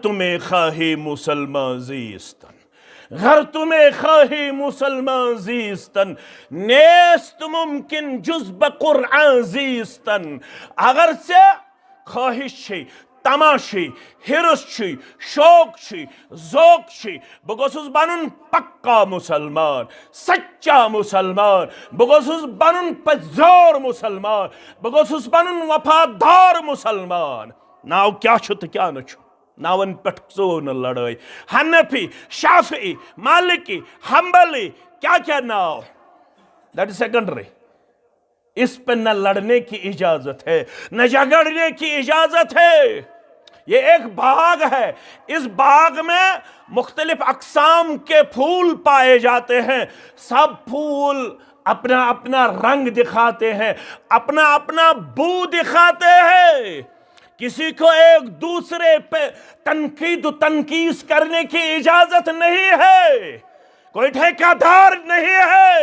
तुम्हें खाही मुसलमान जीस्तन, घर तुम्हें खाही मुसलमान जीस्तन, नेस्त मुमकिन जुज़ क़ुरआन जीस्तन। अगर से ख्वाहिश तमाशी हिरस शौक ज़ौक बगोसुस बनन पक्का मुसलमान, सच्चा मुसलमान, बगोसुस बनन पज़ोर मुसलमान, बगोसुस बनन वफादार मुसलमान। नाव क्या छु तो क्या न छु, नावन पेट सो न लड़ाई। हनफी, शाफी, मालिकी, हम्बली, क्या क्या नाव, दैट इज सेकेंडरी। इस पर न लड़ने की इजाजत है, न झगड़ने की इजाजत है। ये एक बाग है, इस बाग में मुख्तलिफ अक़साम के फूल पाए जाते हैं। सब फूल अपना अपना रंग दिखाते हैं, अपना अपना बू दिखाते हैं। किसी को एक दूसरे पे तनकीस करने की इजाजत नहीं है, कोई ठेकेदार नहीं है,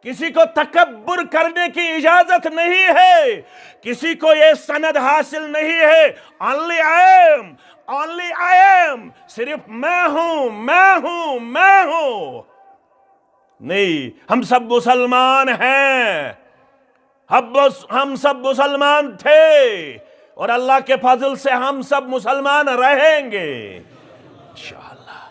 किसी को तकब्बुर करने की इजाजत नहीं है, किसी को यह सनद हासिल नहीं है। ओनली आई एम, सिर्फ मैं हूं नहीं। हम सब मुसलमान हैं, हम सब मुसलमान थे और अल्लाह के फजल से हम सब मुसलमान रहेंगे इंशाअल्लाह।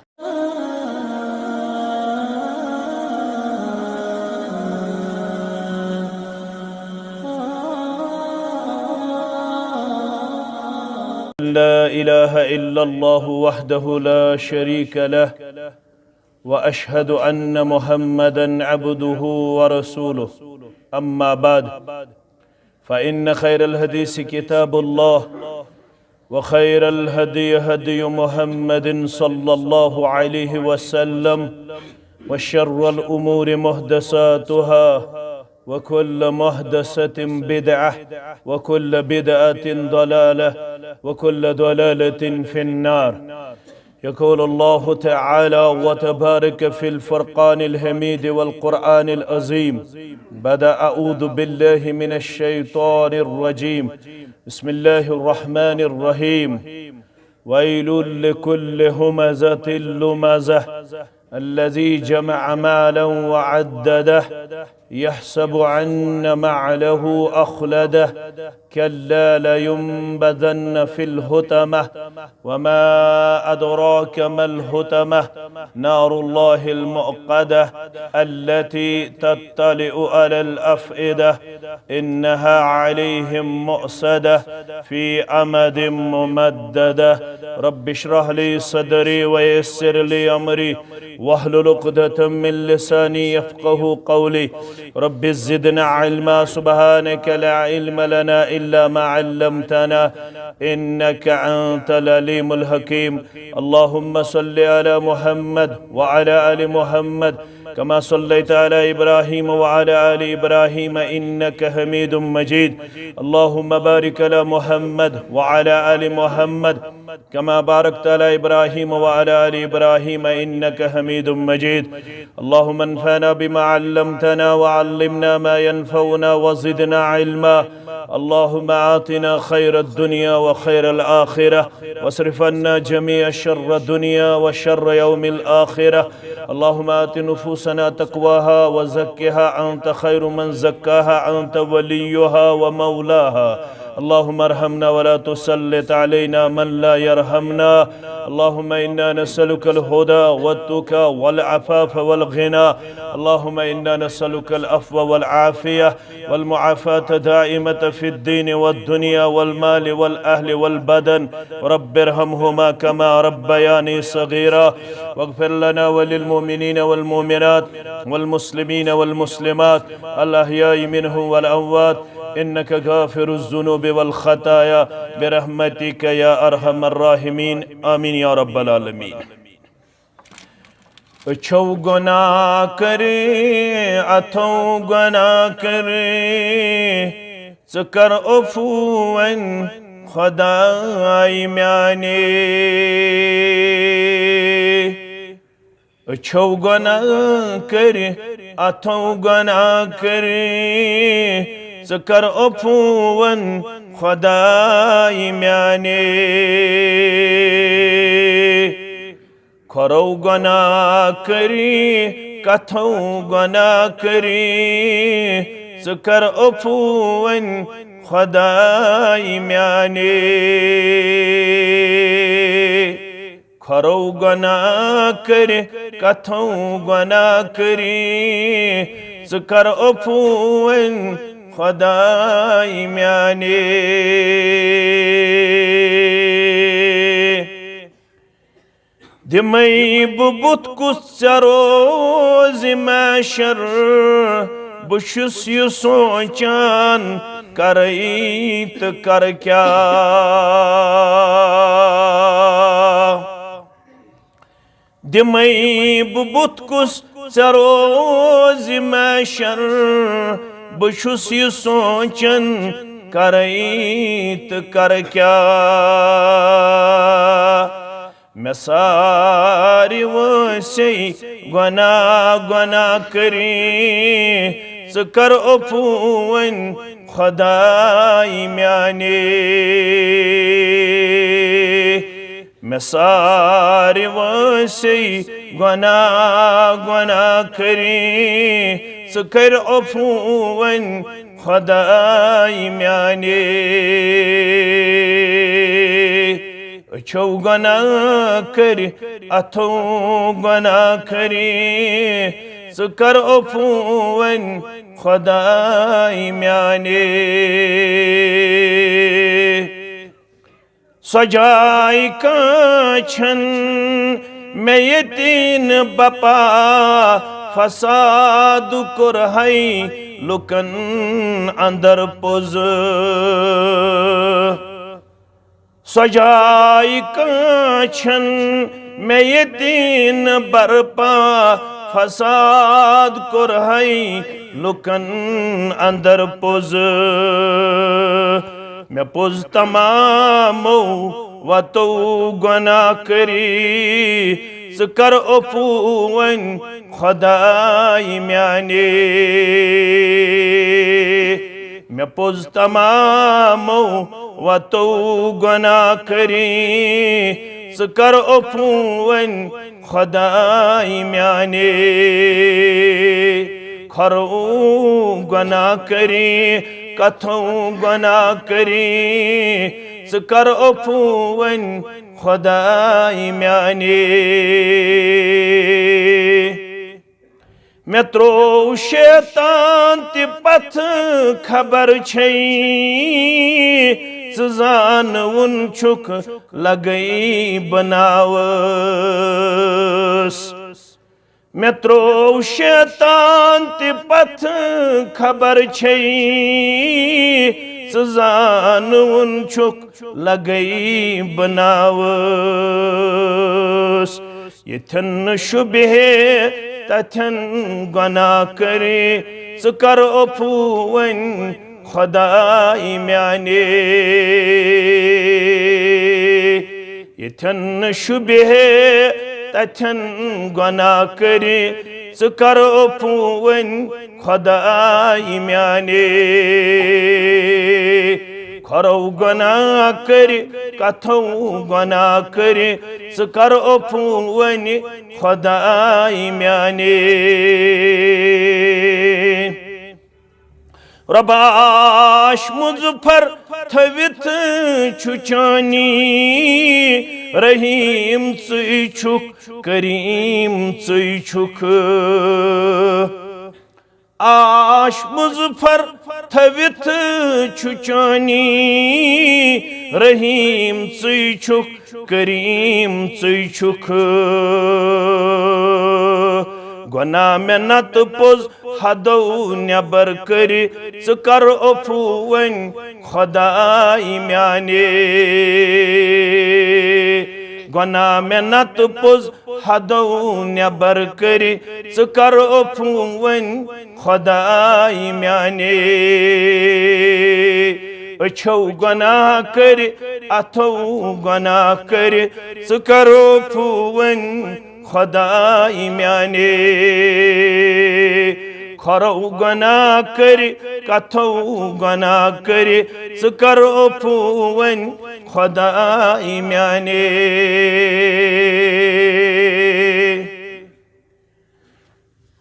ला इलाहा इल्लल्लाहु वहदहु ला शरीका लह व अशहदु अन्न मुहम्मदन अब्दुहु व रसूलुहु अम्मा बाद फ़इन्न खैरल हदीस किताबुल्लाह व खैरल हदी हदी मुहम्मदिन सल्लल्लाहु अलैहि वसल्लम व शर्रल उमूरि मुहदसातुहा व कुल्ल मुहदसतिन बिदअह व कुल्ल बिदअतिन दलालह व कुल्ल दलालतिन फिन्नार। यक़ूल अल्लाहु तआला व तबारक फ़िल फ़ुरक़ानिल हमीद वल क़ुरआनिल अज़ीम बदा अऊज़ु बिल्लाहि मिनश शैतानिर रजीम बिस्मिल्लाहिर रहमानिर रहीम वैलुल लिकुल्लि हुमज़तिल लुमज़ह अल्लज़ी जमअ मालन व अद्ददह यहसबु अन्न मअलहु अख़लदह कल्ला लयुंबज़न्न फ़िल हुतमह वमा अदराक मल हुतमह नारुल्लाहिल मुक़दह अल्लती तत्तलिउ अलल अफ़इदह इन्नहा अलैहिम मुअसदह फ़ी अमदिन मुमद्ददह। रब्बि इश्रह ली सदरी व यस्सिर ली अमरी वहलुल उक़दतम मिन लिसानी यफ़क़हू क़ौली। रब्बि ज़िदना इल्मा सुब्हानका ला इल्म लना इल्ला मा अल्लमतना इन्नका अंतल अलीमुल हकीम। अल्लाहुम्मा सल्लि अला मुहम्मद व अला आलि मुहम्मद कमा सल्लैता अला इब्राहीम व अला आलि इब्राहीम इन्नका हमीदुम मजीद। अल्लाहुम्मा बारिक अला मुहम्मद व अला आलि मुहम्मद कमा बारकता अला इब्राहीम व अला आलि इब्राहीम इन्नका हमीदुम मजीद। अल्लाहुम्मा अन्फ़अना बिमा अल्लमतना व अल्लिमना मा यनफ़उना व ज़िदना इल्मा। अल्लाहुम्मा आतिना खैरद दुनिया व खैरल आखिरह वस्रिफ़ अन्ना जमीअ शर्र दुनिया व शर्र यौमिल आखिरह। अल्लाहुम्मा आति नुफूसना तक़वाहा व ज़क्किहा अंत खैरु मन ज़क्काहा अंत वलियुहा व मौलाहा। अल्लाहुम्मा अरहमना वला तुसल्लित अलैना मन ला यरहमना। अल्लाहुम्मा इन्ना नसअलुकल हुदा वत्तुका वल अफ़ाफ़ वल ग़िना। अल्लाहुम्मा इन्ना नसअलुकल अफ़्व वल आफ़िया वल मुआफ़ात दाइमत फ़िद्दीन वद्दुनिया वल माल वल अहल वल बदन। रब्बिरहमहुमा कमा रब्बयानी सग़ीरा वग़फ़िर लना वलिल मुमिनीन वल मुमिनात वल मुस्लिमीन वल मुस्लिमात अल अहयाइ मिनहुम वल अमवात इन्नका गाफ़िरुज़ ज़ुनूबि वल ख़ताया बिरहमतिका या अरहमर राहिमीन आमीन या रब्बल आलमीन। अछो गुनाह करे अथो गुनाह करे च कर अफ़ूवन खुदाई म्याने। अछो गुनाह करे अथो गुनाह करे च कर अफ़ूवन खुदाई म्याने। खरो गुनाह करी कथो गुनाह करी ज़ कर अफू वन खुदाई म्याने खरो गुनाह करी कथो गुनाह करी ज़ कर अफू वन खुदाई म्याने दिमई बुत कुछ रोज मैशर बुशुस यु सोचान करई तो कर क्या दिमई बुत कुछ रोज मैशर बुशुस यु सोचन करई तो कर क्या मैं सारी वसे गुनाह गुनाह करी ज़ कर अफू वन खुदाई म्याने मैं सारी वसे गुनाह गुनाह करी ज़ कर अफू वन खुदाई म्याने अच्छो गुनाह करी अथो गुनाह करी ज़ कर अफू वन खुदाई म्याने सजाई काछन मैं ये तीन बपा फसाद कुरहई लुकन अंदर पुज सजाई काछन मैं ये तीन बरपा फसाद कुरहई लुकन अंदर पुज मैं पुज तमामो वतो गुनाह करी ज़ कर अफू वन खुदाई म्याने मैं पुज तमामो वतो गुनाह करी ज़ कर अफू वन खुदाई म्याने खरो गुनाह करी कथो गुनाह करी ज़ कर अफू वन खुदाई म्याने मैं त्रो शैतान ति पथ खबर छई ज़ जान उन छुक लगई बनावस मैं त्रो शैतान ति पथ खबर छई ज़ जान उन छुक लगई बनावस यथन शुबे तथन गुनाह करे ज़ कर अफू वन खुदाई म्याने यथन शुबे तथन गुनाह करे ज़ कर अफू वन खुदाई म्याने खरो गुनाह करे कथो गुनाह करे ज़ कर अफू वन खुदाई म्याने रबाश मुज़फ़र थवित छुचानी रहीम ज़ुई छुक करीम ज़ुई छुक आश मुज़फ़र थवित छुचानी रहीम ज़ुई छुक करीम ज़ुई छुक गुनाह में नत पुज हदो नबर करी ज़ कर अफू वन खुदाई म्याने गुनाह में नत पुज हदो नबर करी ज़ कर अफू वन खुदाई म्याने अच्छो गुनाह करी अथो गुनाह करी ज़ कर अफू वन खुदाई म्याने खरो गुनाह करी कथो गुनाह करी ज़ कर अफू वन खुदाई म्याने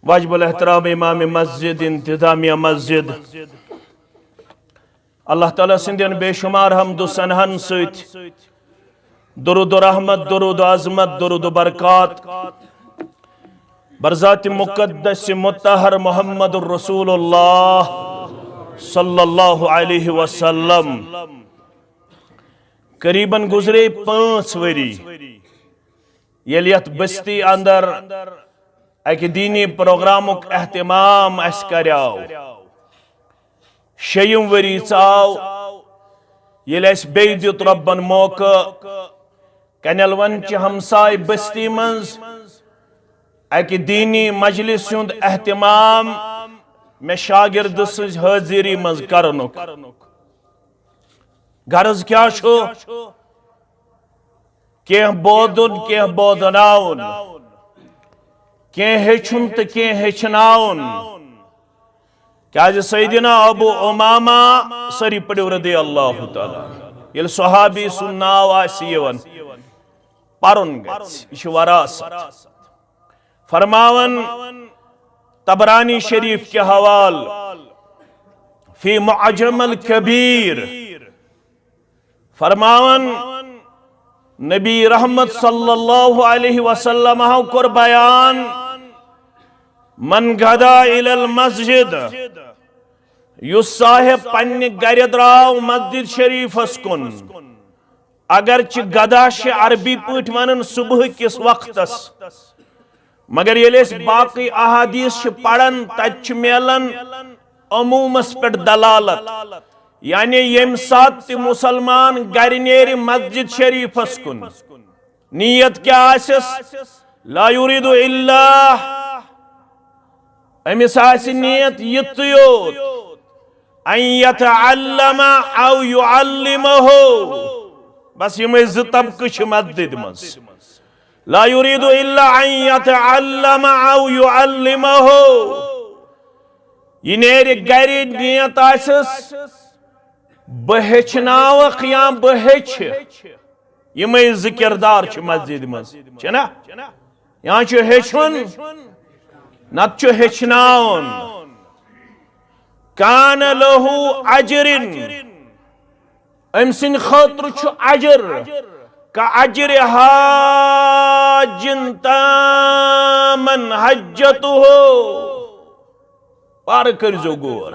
वाजिबुल एहतराम इमाम मस्जिद इंतजामिया मस्जिद अल्लाह ताला सिंदियन बेशुमार हमदु सनहन सत दुरूद रहमत दुरूद अजमत दुरूद बरकात बरज़ात मुक़द्दस मुत्तहर मोहम्मद रसूलुल्लाह सल्लल्लाहु अलैहि वसल्लम करीबन गुजरे 5 वरी येल यत बस्ती अंदर एक दीनी प्रोग्रामुक एहतमाम अस कर्याव 6 वरी आव येल अस बेय दित रब्बन मौका कनलवन च हमसाय बस्ती मंज एक दीनी मजलिस हुंद एहतमाम मे शागिर्द सज हाजिरी मज करनुक गर्ज क्या छो केह बोदुन केह बोदनाउन केह हेचुन तो केह हेचनाउन क्या सैयदना अबू उमामा सरी पड़ो रदी अल्लाह ताला ये सहाबी सुन नाव आसियवन परुन गछ वरासत फरमावन तबरानी शरीफ के हवाल फी मुअज्जम कबीर फरमावन नबी रहमत सल्लल्लाहु अलैहि वसल्लम कर बयान मन गदा इलल मस्जिद युस साहिब पन्ने गर द्राव मस्जिद शरीफस कुन अगरच गदा अरबी पट वन सुबह किस वक्तस मगर ये बाकी अहादीस पढ़न तच मिलन अमूमस पे दलालत यानी यम सात मुसलमान गर नेर मस्जिद शरीफस कुन नीयत क्या आसिस ला युरीदु इल्ला अमिस आसि नीयत यत अन यतअल्लम औ युअल्लिमहु बस यम ज तबक छ मस्जिद मज ला युरीदु इल्ला अन यतअल्लम औ युअल्लिमहु ये नेर गर नियत आसिस बहेचनावक या बहेच यम ज किरदार मस्जिद मज ना यहाँ हेचुन नत हेचनाउन कान लहू अजरिन अम सिन खतर अजर का अजर हाजिन तामन हज्जतुहु पार करजो गोर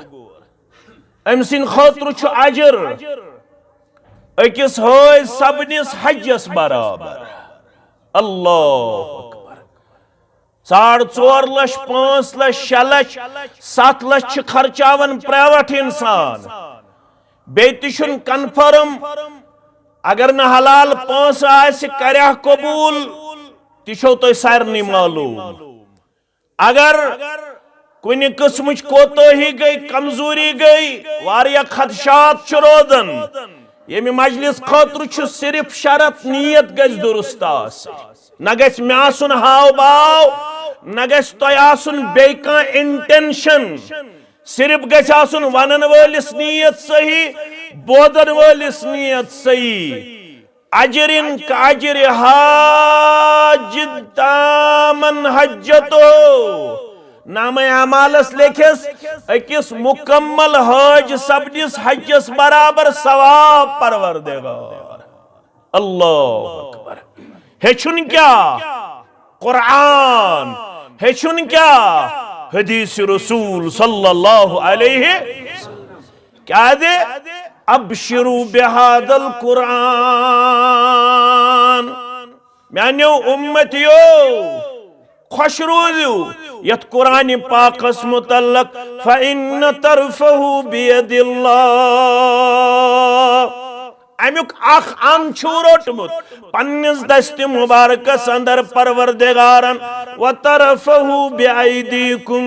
अम सिन खतर अजर अकिस हज सबनिस हजस बराबर अल्लाह अकबर 4.5 लाख 5 लाख 6 लाख 7 लाख खर्चावन प्राइवेट इंसान बेतिशुन कन्फर्म अगर न हलाल पोस आस करह कबूल तिशो तो सारनी मालूम अगर कुन किस्म कोतही गई कमजोरी गई वारिया खदशात रोदन ये मजलिस खतर सिर्फ शरत नीयत गज दुरुस्त न गस मे आसुन हाव भाव न गस तोह आसुन बे कह इंटेंशन सिर्फ गस आसुन वनन वलिस नीयत सही बोदन वलिस नीयत सही अजरिन का अजर हाजिद तामन हज्जतो नाम अमालस लेखिस अकिस मुकम्मल हज सबनिस हजस बराबर सवाब परवरदिगार अल्लाह अकबर हेचुन क्या कुरान हेचुन क्या हदीस रसूल सल्लल्लाहु अलैहि क्या दे अबशिरु बिहादल कुरान म्यान्यो उम्मतियो खुश रोजू यत कुरान पाकस मुतल्लक फइन्न तरफहु बियदिल्लाह अमुक अख अन छु रोटमुत पन्निस दस्त मुबारकस अंदर परवरदिगारन व तरफहु बिअयदीकुम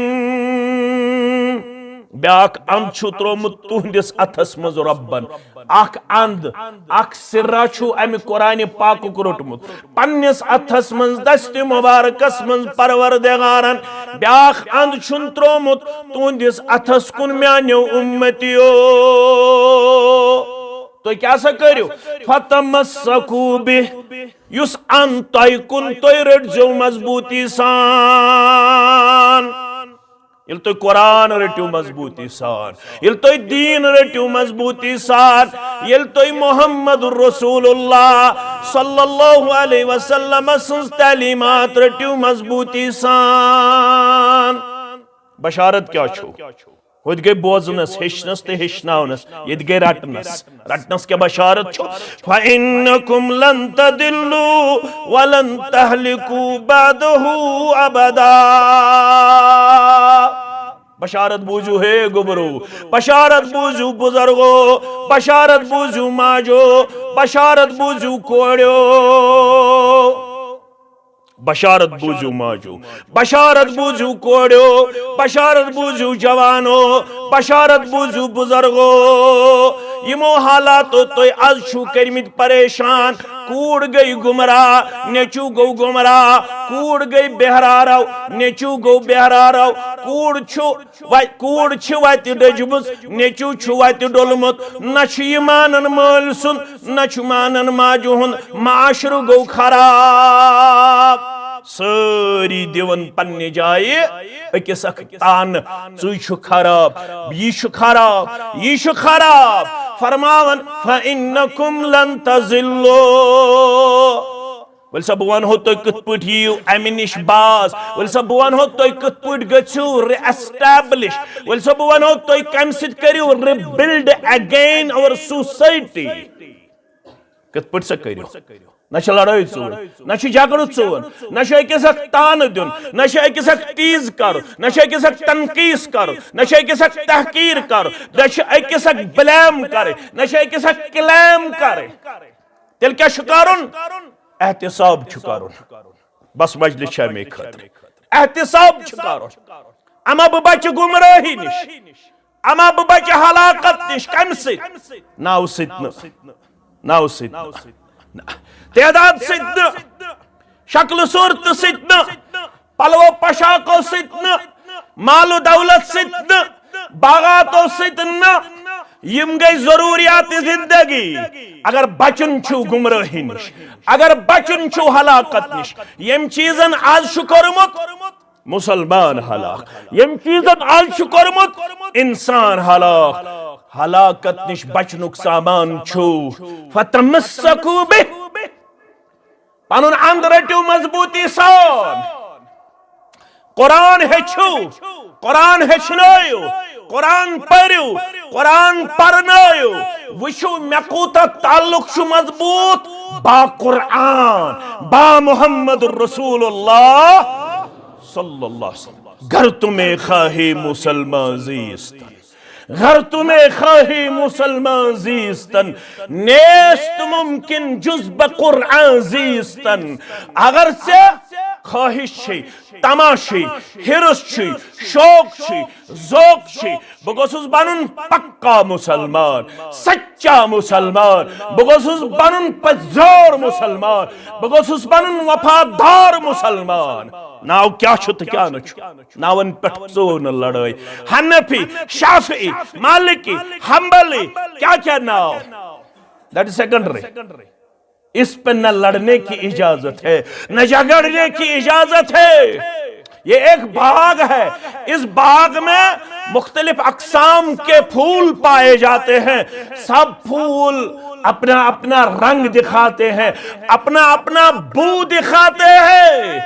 ब्याक अंद छु त्रोमुत तुहंदिस अथस मज रब्बन अख अंद अख सिर्रा छु अमि कुरान पाक रोटमुत पन्निस अथस मज दस्त मुबारकस मज परवरदिगारन ब्याक अंद छुन त्रोमुत तुहंदिस अथस कुन म्यान्यो उम्मतियो तो क्या सा करो फतमस्सकू बिह युस अन तय कुन तय रटजो मजबूती सान यिल तुम कुरान रटियो मजबूती सान, यिल तुम दीन रटियो मजबूती सान, यिल तुम मोहम्मद रसूलुल्लाह सल्लल्लाहु अलैहि वसल्लम सन्ज तालीमात रटियो मजबूती सान। बशारत क्या छो? हुत गई बोजनस, हेचनस ते हेचनावनस, यत गई रटनस। रटनस क्या बशारत छो? फ़इन्नकुम लन तदिल्लू वलन तहलिकू बअदहू अबदा। बशारत बूझू हे गुबरू, बशारत बूझू बुजुर्गो, बशारत बूझू माजो, बशारत बूझू कोड़ो, बशारत बूझू माजू, बशारत बूझू कोड़ो, बशारत बूझू जवानो, बशारत बूझू बुजुर्गो। यमो हालातो तो आज छु करमित परेशान। कूड़ गई गुमराह, नेचू गो गुमराह, कूड़ गई बेहराराव, नेचू गो बेहराराव, कूड़ छु वत डजमुस, नेचू छु वत डोलमुत, न छु यह मानन माल सुन, न छु मानन माजू हुन, माशरू गो खराब। सारी दिवन पन्ने जाए अकिस तान, चुई छु खराब, यी छु खराब, यी छु खराब। फरमावन फ़इन्नकुम लन तज़िल्लो। वल सब वन हो तो कत पट यू अमि निश बाज, वल सब वन हो तो कत पट गछु रीएस्टैब्लिश, वल सब वन हो तो कम सित करियो रिबिल्ड अगेन आवर सोसाइटी। कत पट स करियो? न लड़ाई चोन, न झगड़ चोन, न अकिस तान दिन, न अकिस टीज कर, न अकिस तनकीस कर, न अकिस तहकीर कर, न अकिस ब्लेम कर, न अकिस क्लेम कर। तेल क्या करुन? एहतिसाब करुन। बस मजलिस मे खतर एहतिसाब करुन। अमा बह बच गुमराही निश, अमा बह बच हलाकत निश। कम सित? नाव सित, नाव सित, तादाद सित, शक्ल सूरत सित, पलवो पशाको सित, मालो दौलत सित, बागातो सित न। यम गई जरूरियात जिंदगी। अगर बचन छु गुमराही निश, अगर बचन छु हलाकत निश, यम चीजन आज छु कोरमुत मुसलमान हलाक, यम चीजन आज छु कोरमुत इंसान हलाक। हलाकत निश बचनुक सामान छु फतमस्सकू बिह। पनुन अंद रटियो मजबूती सान। कुरान हेचु, कुरान हेचनायो, कुरान पढ़ियो, कुरान पढ़नायो। वुचु मे कूता ताल्लुक छु मजबूत बा कुरान, बा मोहम्मद रसूलुल्लाह सल्लल्लाहु अलैहि वसल्लम। घर तुम्हें खाही मुसलमान जीस्तन, घर तुम्हें खाही मुसलमान जीस्तन, नेस्त मुमकिन जुज़्ब कुरान जीस्तन। अगर से ख्वाहिश छे, तमाशे, हिरस छे, शौक छे, ज़ौक छे, बह गोसुस बनन पक्का मुसलमान, सच्चा मुसलमान, बह गोसुस बनन पज़ोर मुसलमान, बह गोसुस बनन वफादार मुसलमान। नाव क्या छु तो क्या न छु? नावन पेट चोन लड़ाई। हनफी, शाफी, मालिकी, हम्बली, क्या क्या नाव? That is secondary. इस पे न लड़ने की इजाजत है, न झगड़ने की इजाजत है। ये एक बाग है, इस बाग में मुख्तलिफ अक़साम के फूल पाए जाते हैं। सब फूल अपना अपना रंग दिखाते हैं, अपना अपना बू दिखाते हैं।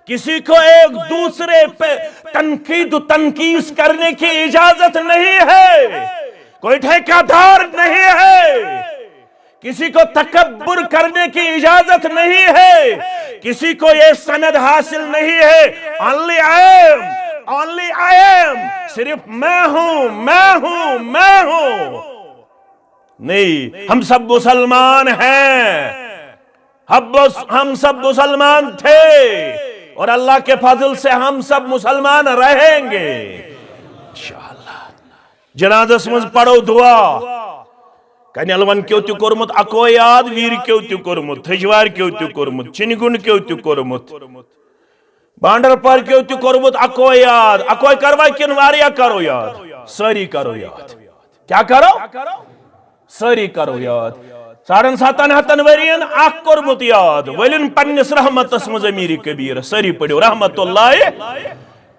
किसी को एक दूसरे पे तनकीद तनकीस करने की इजाजत नहीं है, कोई ठेकेदार नहीं है। किसी को तकब्बुर करने की इजाजत नहीं है, किसी को यह सनद हासिल नहीं है। ओनली आई एम, सिर्फ मैं हूं, मैं हूं, मैं हूं। नहीं, हम सब मुसलमान हैं, हम सब मुसलमान थे और अल्लाह के फजल से हम सब मुसलमान रहेंगे इंशाअल्लाह। जनाज़स मज पढ़ो दुआ। कन्यलवन क्यों तु कोरमुत अको याद, वीर क्यों तु कोरमुत, थजवार क्यों तु कोरमुत, चिनगुन क्यों तु कोरमुत, बांडर पर क्यों तु कोरमुत अको याद। अको करवा किन वारिया करो याद, सारी करो याद। क्या करो? सारी करो याद। 7.5 वरियन अख कोरमुत याद। वलिन पन्निस रहमतस मज अमीर कबीर सारी पढ़ो रहमतुल्लाह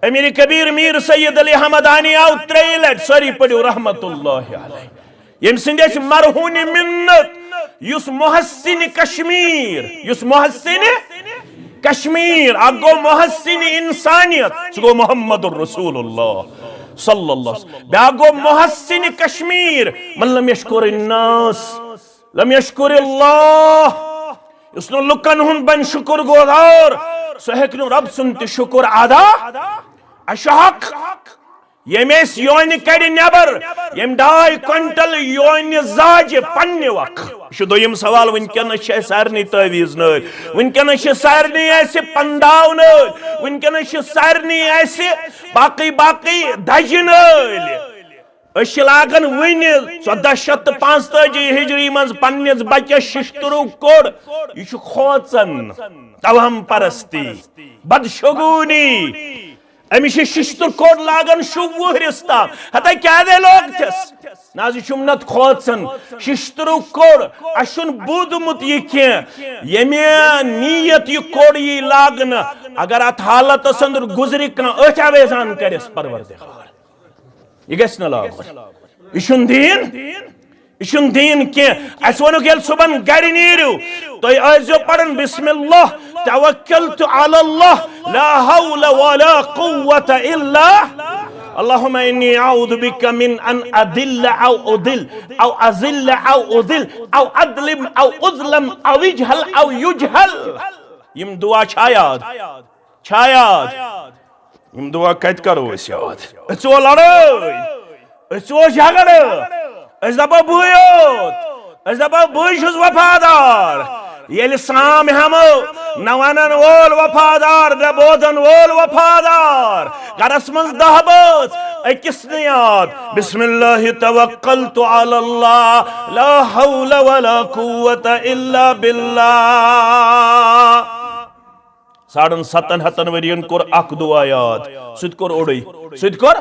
अमीर कबीर मीर सैयद अली हमदानी आव 3 लट सॉरी पढ़ो रहमतुल्लाह अलैह यम सिंदे मरहून मिन्नत युस मुहस्सिन कश्मीर अगो मुहस्सिन इंसानियत सगो मुहम्मदुर रसूलुल्लाह सल्लल्लाहु अलैहि वसल्लम बेगो मुहस्सिन कश्मीर मन लम यशकुर अन्नास लम यशकुर अल्लाह उसनो लुकन हुन बन शुक्र गुजार सो हेकनु रब सुन ते शुक्र अदा अशहक यमेस योन कड़ नबर यम 2 क्विंटल योन जाज पन्ने वक दोयम सवाल वनकन सारे तवीज नल वनकन सारे पंदाव नल वनकन सारे बाकी बाकी दज नल लागान वन 1445 हिजरी मज पन्निस बचस शिश्तरू कोड़ यह खोचन तवहम परस्ती बदशगुनी अमिश शिश्तर कोड़ लागान शुवहरिस ताम हता क्या दे लोग थस नाज शुमनत खोचन शिश्तरू कोड़ अशुन बुदमुत यह यमे नीयत यह कोड़ यह लागन अगर अत हालत अंदर गुजरी कह अथ आवेजान करिस परवरदिगार यह गस न लागन यह दीन कह वोनुक ये सुबह गर नीरू तुम आजो पढ़न बिस्मिल्लाह तवक्कलतु अलल्लाह ला हौला वला कुव्वता इल्ला अल्लाहुम्मा इन्नी अऊज़ु बिका मिन अन अदिल्ल औ उदिल औ अज़िल्ल औ उदिल औ अदलिम औ उज़लम औ इजहल औ युजहल यम दुआ छायाद यम दुआ कत करो अस याद अचो लड़ाई अचो झगड़ अस दपो बुयोत अस दपो बुय छुस वफादार ये साम हम न वनन वोल वफादार न बोधन वोल वफादार गरस मज 10 बज अकिस याद बिस्मिल्लाह तवक्कलतु अलल्लाह ला हौला वला कुव्वता इल्ला बिल्लाह 7.5 वरियन कोर अक दुआ याद सुत कोर ओडई सुत कोर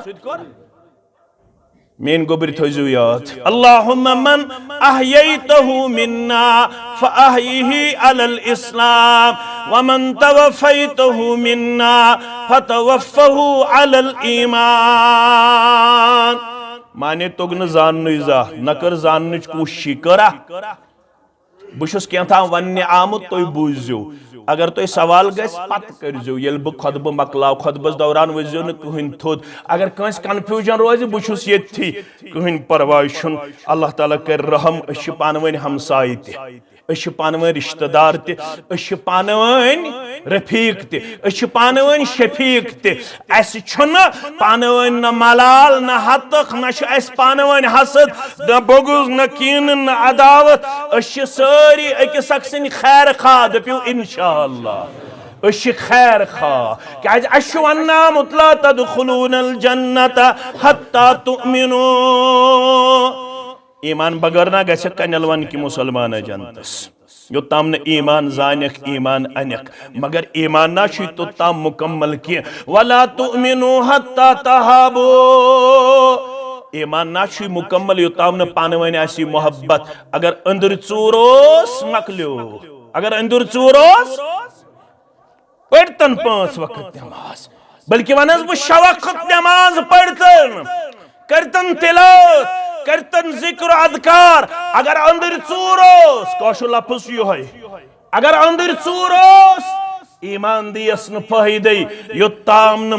मेन गोबर थजु याद अल्लाहुम्मा मन अहयैतहु मिन्ना फअहयिही अलल इस्लाम व मन तवफ़ैतहु मिन्ना फतवफ़्फ़हु अलल ईमान माने तोगन जाननु जा नकर जाननुच कोशिश करा बुशस केथा वन्ने आमुत तोय बुझो अगर तुम सवाल गस पत करो ये बह खुतब मकलाव खुतबस दौरान वजो न कहन थोद अगर कंस कन्फ्यूजन रोज बहुस ये कहन परवाह अल्लाह ताला कर रहम पानवन हमसाय तह पानवन रिश्तेदार तह पानवन रफीक तह पानवन शफीक तह पानवन न मलाल न हतक न पानवन हसद न बोगुज न कीन न अदावत सारी अकिस अक सद खैर खा दपो इंशाअल्लाह खैर खा क्या अशवन्नामुत ला तदखुलूनल जन्नत हत्ता तुमिनू ईमान बगर ना गछ कनलवन की मुसलमान जनतस योताम न ईमान जानक ईमान अनक मगर ईमान ना छु तो ताम मुकम्मल की वला तुमिनू हत्ता तहाबू ईमान ना छु मुकम्मल योताम न पानवन आसी मोहब्बत अगर अंदर चूरोस मकलो अगर अंदर चूरोस पढ़तन 5 वक्त नमाज बल्कि वनस बह 6 वक्त नमाज पढ़तन करतन तिलावत करतन जिक्र अदकार अगर अंदर चूरोस कौशल लफ्ज यह अगर अंदर चूरोस ईमान दियस न फायदे योताम न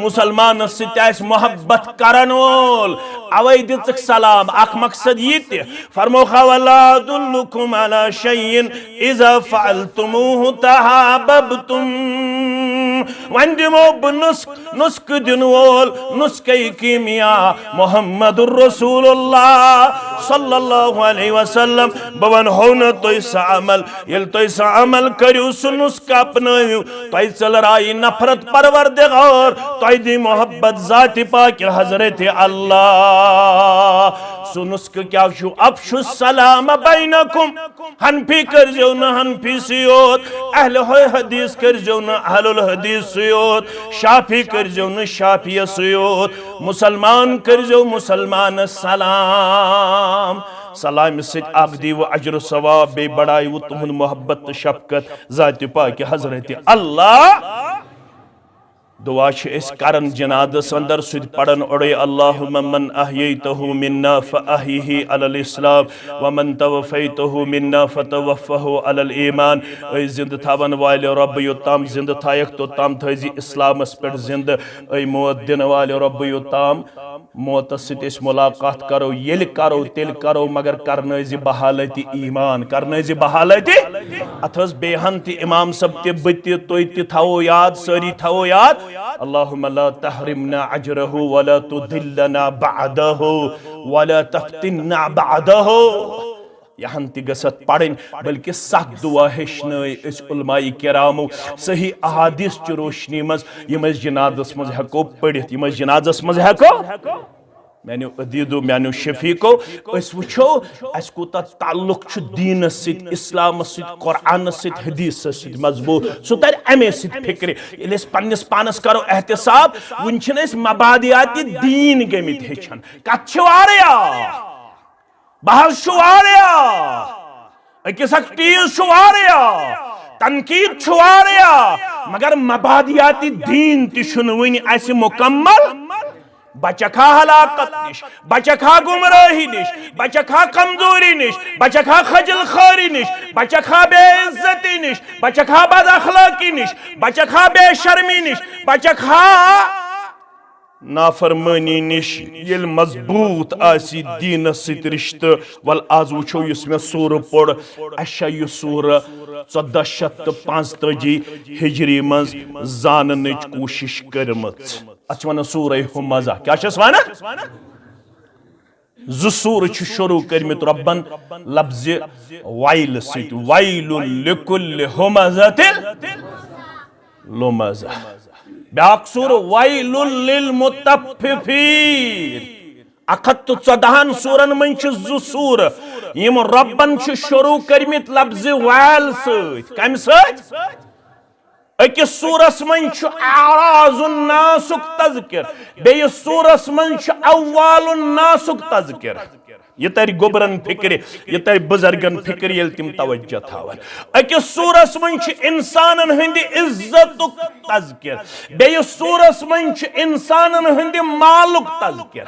मुसलमान सत मोहब्बत करन वोल अवै दितक सलाम अख मकसद ये फरमो वला अदुल्लुकुम अला शैइन इज़ा फअलतुमूहु तहाबबतुम वन दिमो नुस्क दिन वोल नुस्क कीमिया मुहम्मदुर रसूलुल्लाह सल्लल्लाहु अलैहि वसल्लम बवन हो न तो अमल ये तो अमल करू सु नुस्क अपनायु तो चलराई नफरत परवरदिगार तो दी मोहब्बत जाति पाक हजरत अल्लाह सु नुस्क क्या छु अफशु सलाम बैनकुम हनफी कर जो न हनफी सियोत अहल हदीस कर जो न अहलुल हदीस सियोत शाफी कर जो न शाफी सियोत मुसलमान कर जो मुसलमान सलाम सलाम सित आबदी व अजर सवाब बे बड़ाई व तुहन मोहब्बत शफकत जाति पाक हजरत अल्लाह दुआ करन जनादस अंदर सुद पढ़न ओड़े अल्लाहुम्मा मन अहयैतहु मिन्ना फअहयिही अलल इस्लाम व मन तवफ़ैतहु मिन्ना फतवफ़्फ़हु अलल ईमान। ऐ जिंद थावन वाले रब योत्ताम जिंद थायक तोत्ताम थैजी इस्लामस पेट जिंद। ऐ मौत दिन वाले रब योत्ताम मौतस सित मुलाकात करो येल करो तिल करो मगर करनैज़ि बहालति ईमान करनैज़ि बहालति अथस बेहन ति इमाम सब ते बति तोय ते थाओ याद सारी थाओ याद अल्लाहुम्मा ला तहरिमना अजरहु वला तुदिल्लना बअदहु वला तफ्तिन्ना बअदहु। यहाँ ति गसत पढ़न बल्कि सख दुआ हेचनय अस उलमाए किरामो सही अहादीस च रोशनी मज यम जनादस मज हेको पढ़ित यम जनादस मज हेको मैंने अदीदो मैंने शफीको अस वुछो अस कोता ताल्लुक छु दीन सित इस्लाम सित कुरान सित हदीस सित मजबूत सो तर अमे सित फिक्र इलेस पन्नस पानस करो एहतिसाब वुनछन अस मबादियाती दीन गमित हेचन कछ वारिया बहस छु वारिया अकिस टीज छु वारिया तनकीद छु वारिया मगर मबादियाती दीन ति छुन वुनि अस मुकम्मल बचखा हलाकत निश बचखा गुमराही निश बचखा कमजोरी निश बचखा खजल खारी निश बचखा बेइज्जती निश बचखा बद अखलाकी निश बचखा बेशर्मी निश बचखा नाफरमानी निश येल मजबूत आसी दीन सित रिश्ते वल आज वुछो युस मे सूर पढ़ अच्छा यु सूर 1445 हिजरी मज जाननच कोशिश करमत अच वन सूर हुमजा क्या वन जु सूर शुरू करमित रब्बन लफ्ज वाइल सित वाइलुल लिकुल्लि हुमज़तिल लुमज़ा ब्याक सूर वाइलुल लिल मुतफ्फिफीन 114 सूरन मन जु सूर यम रब्बन शुरू करमित लफ्ज वाइल सत कम सत अकिस सूरस मन आराजुन नासुक तज़किर बेयिस सूरस मन अव्वालुन नासुक तज़किर ये तर गोबरन फिक्र ये तर बुजुर्गन फिक्र ये तिम तवज्जो थावन अकिस सूरस मन इंसानन हंदी इज्जतुक तज़किर बेयिस सूरस मन इंसानन हंदी मालुक तज़किर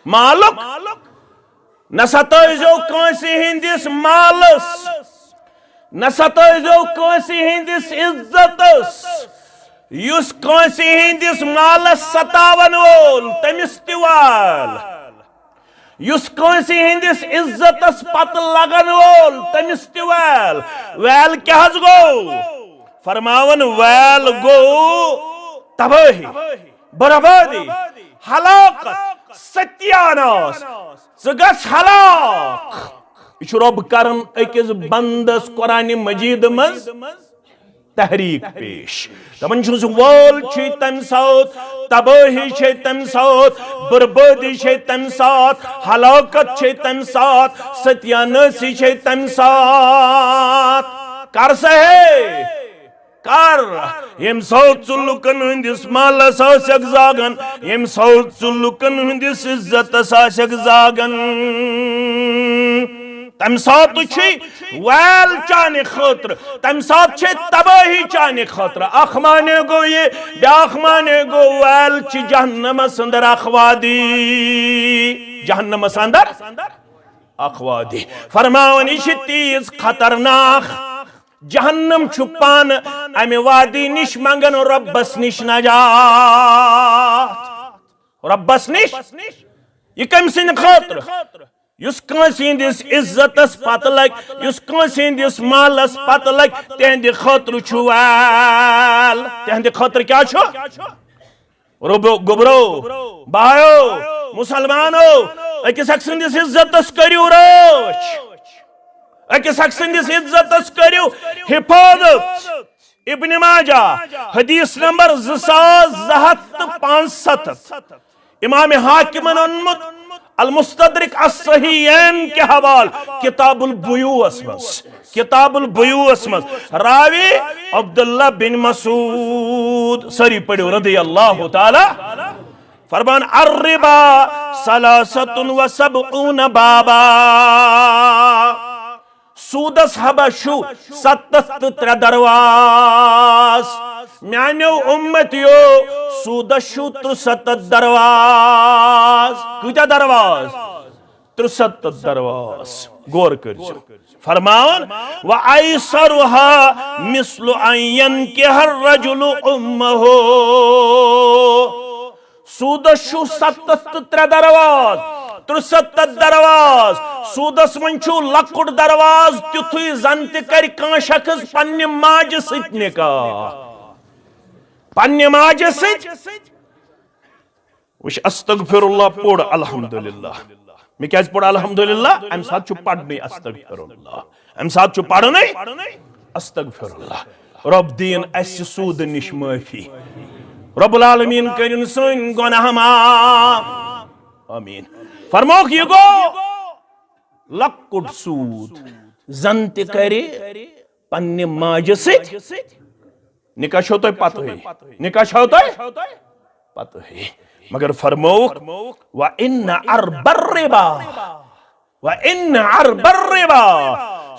मालुक न सतैजो कांसी हंदिस मालस न सतैजो कांसी हंदिस इज्जतस युस कांसी हंदिस मालस सतावन वोल तमिस तिवाल युस कांसी हंदिस इज्जतस पत लगन वोल तमिस तिवाल वैल क्या गो फरमावन वैल गो तबाही बर्बादी हलाकत सत्यानाश ज़गस हलाक यह रब करन अकिस बंदस कुरान मजीद मज तहरीक पेश दपन वोल तम साथ तबाही तम साथ बर्बादी तम साथ हलाकत तम साथ सत्यानाशी तम साथ कर सहे कर यम साथ लुकन हंदिस मालस आसक जागन यम साथ लुकन हंदिस इज्जतस आसक जागन तम साथ वैल चाने खतर तम साथ तबाही चाने खतर अख माने गो ये ब्याख माने गो वैल जहन्नमस अंदर अखवादी जहन्नमस अंदर अखवादी फरमावन यह तीज खतरनाक जहन्नम छुपान अमे वादी निश मंगन रब्बस निश नजात रब्बस निश यह कम सिंद खतर युस कांसी हंदिस इज्जतस पत लग युस कांसी हंदिस मालस पत लग तेहंद खतर वैल तेहंद खतर क्या गुबरो बायो मुसलमानो अकिस अख सदिस इज्जतस करियो रोच अकिस अख सदिस इज्जतस करियो हिफाजत इब्न माजा हदीस नंबर 2265 इमाम हाकिमन उन्मुत अल मुस्तदरिक अस-सहीहैन के हवाल किताबुल बुयूअस मज रावी अब्दुल्लाह बिन मसूद सरी पढ़ो रदियल्लाहु ताला फरमान अर्रिबा सलासतुन व सबऊन बाबा सूदस हबशु 73 दरवाज म्यानो उम्मतियो सूदस 63 दरवाज कूता दरवाज 63 दरवाज गौर कर फरमान व आइसरुहा मिस्लु अयन के हर रजुल उम्महो सूदस 73 दरवाज 63 दरवाज सूदस मन लकुट दरवाज तिथुई जन कर शख्स पन्ने माज सत निकाह पन्ने माज सत वश अस्तगफिरुल्लाह पोड़ अल्हम्दुलिल्लाह मैं क्या पोड़ अल्हम्दुलिल्लाह अम साथ पढ़ने अस्तगफिरुल्लाह अम साथ पढ़ने अस्तगफिरुल्लाह रब दीन अस सूद निश माफी रब्बुल आलमीन करिन सन गुनाह माफ आमीन फरमाओ ये गो लकुट सूद जंत करे पन्ने माज सत निकाह छो तो पत है निकाह छो तो पत है मगर फरमाओ व इन्ना अरबर रिबा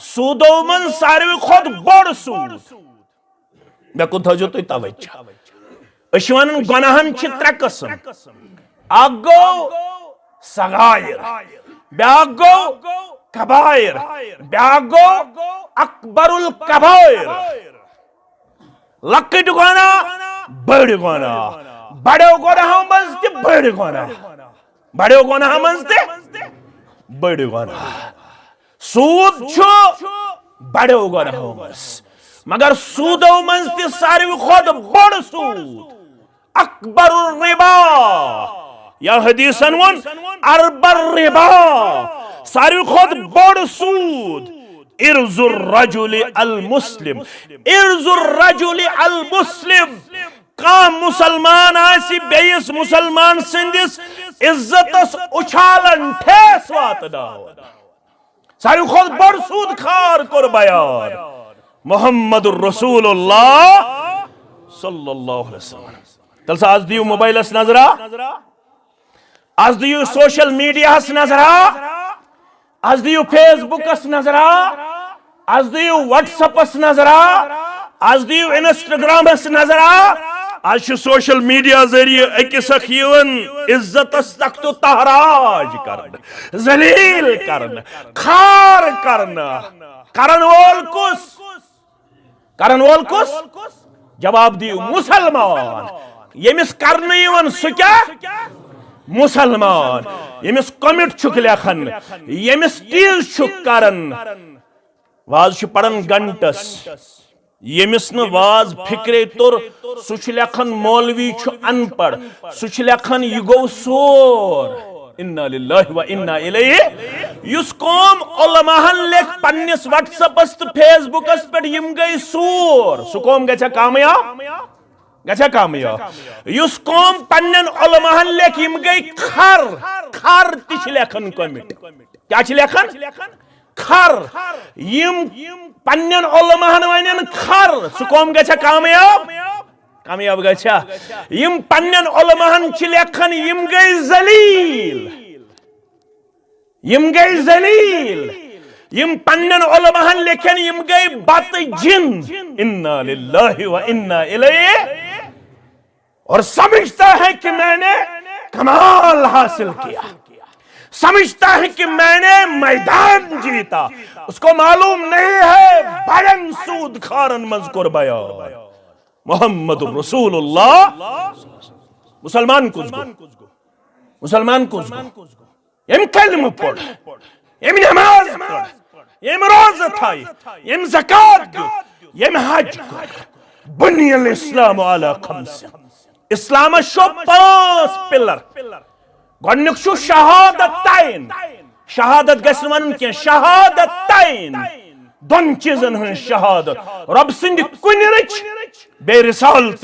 सूदो मन सारे खुद बड़ सूद मैं को थजो तो तवज्जो अशवन गुनाहन छ त्रे किस्म अक गो सगायर ब्याक गो कबायर ब्याक गो अकबरुल कबायर लकट गुनाह बड़ गुनाह बड़ो गुनाह मज ते बड़ गुनाह बड़ो गुनाह मज ते बड़ गुनाह सूद छु बड़ो गुनाह मज मगर सूदो मज ते सारे खुद बड़ सूद अकबरुल रिबा या हदीसन वन अरबर रिबा सारे खुद बड़ सूद इर्जुर रजुल अल मुस्लिम का मुसलमान आसी बेइस मुसलमान सिंदिस इज्जतस उछालन ठेस वातनावन सारे खुद बड़ सूद खार कर बयान मुहम्मदुर रसूलुल्लाह सल्लल्लाहु अलैहि वसल्लम तल आज दियो मोबाइलस नजरा आज दियो सोशल मीडियास नजरा आज दियो फेसबुकस नजरा आज दियो व्हाट्सएपस नजरा आज दियो इंस्टाग्रामस नजरा आज सोशल मीडिया जरिए अकिस इज्जतस तक तो तहराज करन जलील करन खार करन वोल कुस जवाब दियो मुसलमान यमिस करन यवन सु क्या मुसलमान यमिस कमिट छुक लेखन यमिस टीज छुक करन वाज छु पढ़न घंटस यमिस न वाज फिक्रे तुर सु छु लेखन मौलवी छु अनपढ़ सु छु लेखन यह गो सोर इन्ना लिल्लाहि व इन्ना इलैहि युस कौम उलमाहन लेख पन्निस व्हाट्सएपस तो फेसबुकस पे यम गई सोर सु कौम गछा कामयाब युस कौम पन्नन उलमाहन लेख यम गई खर तिछ लेखन कमिट क्या छ लेखन खर यम पन्नन उलमाहन वनन खर सु कौम गछा कामयाब गछा यम पन्नन उलमाहन छ लेखन यम गई जलील यम पन्नन उलमाहन लेखन यम गई बत जिन इन्ना लिल्लाहि व इन्ना इलैहि और समझता है कि मैंने कमाल हासिल किया समझता है कि मैंने मैदान जीता उसको मालूम नहीं है बयान सूद खारन मज़कुर बयान मुहम्मदुर रसूलुल्लाह मुसलमान कुछ यम कलम पढ़ यम नमाज पढ़ यम रोज़ा थाई यम ज़कात यम हज बुनियल इस्लाम अला खम्स इस्लाम शो 5 पिलर गन्नुक छु शहादत गस वन के शहादतैन दोन चीजन हन शहादत रब सिंद कुन रच बे रिसालत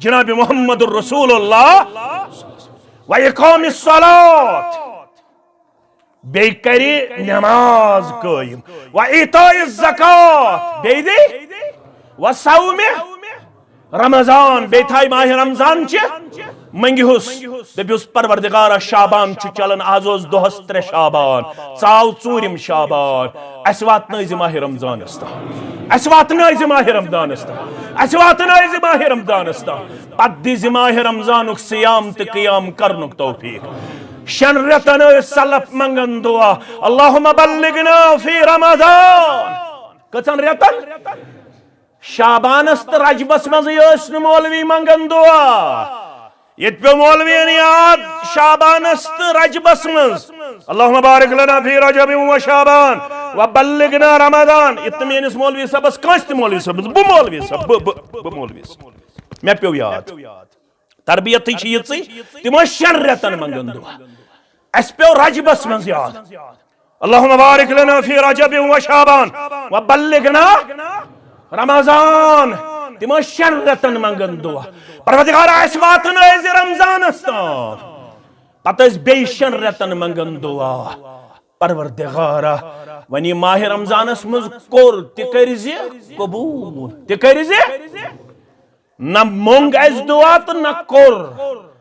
जनाब मुहम्मदुर रसूलुल्लाह व इकामिस सलात बे करी नमाज कायम व इताइज ज़कात बे दे व सौम रमजान बेथाई माह रमजान च मंगिहुस दबियुस परवरदिगारा शाबान छु चलन आजोस दोहस 3 शाबान चाव 4 शाबान अस वातनैज माह रमजान अस्ता अस वातनाय माह रमदानस अस वातनाय माह रमदानस पत दिज माह रमजानुक सियाम तो क़ियाम करनुक तौफीक शन रतन सलफ मंगन दुआ अल्लाहुम्मा बल्लिगना फी रमजान कचन रतन शाबानस तो रजबस मज मौलवी मंगन दुआ ये पे मौलवीन याद शाबानस तो रजबस मज अल्लाहुम्मा बारिक लना फी रजब व शाबान व बल्लिगना रमजान इतमेनिस मौलवी सबस कस मौलवी सब बु मौलवी सब बु मौलवी मे पे याद तरबियत ये तिमो शन रतन मंगन दुआ अस पे रजबस मज याद अल्लाहुम्मा बारिक लना फी रजब व शाबान व बल्लिगना रमजान तिमो शन रतन मंगन दुआ परवरदिगार अस वातनाय रमजानस पत बे शन रतन मंगन दुआ परवरदिगारा वनी माह रमजानस मज कोर तिकरिज कबूल तिकरिज न मोंग अस दुआ तो न कोर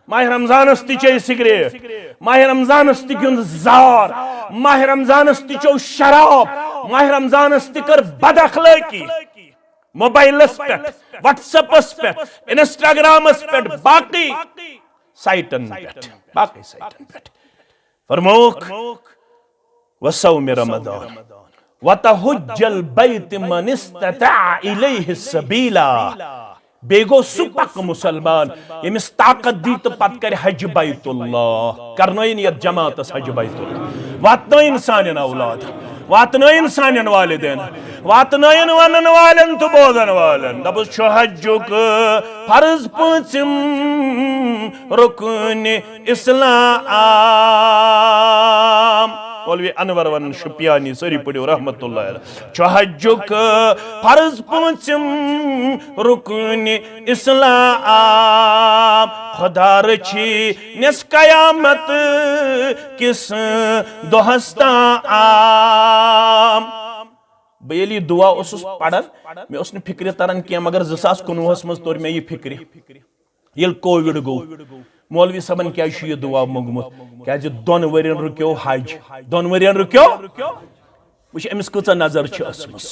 माह रमजानस चे सिगरेट माह रमजानस गिंद जार माह रमजानस चो शराब माह रमजानस कर बदअखलाकी मोबाइलस पे व्हाट्सएपस पे इंस्टाग्रामस पे बाकी साइटन पे बाकी साइटन पे फरमोक वसौम रमजान वतहुज्जल बैत मन इस्तता इलैहि सबीला बेगो सुपक मुसलमान यमिस ताकत दी तो पत कर हज बैतुल्लाह करनोइन यत जमातस हज बैतुल्लाह वातनोइन सानिन औलाद वातनोइन सानिन वालिदैन वातनोइन वनन वालन तो बोदन वालन दबुस छ हज्जुक फर्ज पांचम रुकन इस्लाम मौलवी अनवर वन शुपियानी सरी पड़ो रहमतुल्लाह अलैह छ हज्जुक फर्ज पांचम रुकन इस्लाम खुदा रची निस कयामत किस दोहस्ता आम बेली दुआ उस पढ़न मे उस फिक्र तरन किया मगर 2019 मज तोर मे ये फिक्र ये कोविड गो मौलवी सबन क्या ये दुआ मंगमुत क्या दोन वरियन रुक्यो हज दोन वरियन रुक्यो वुछ अमिस कचा नजर असमस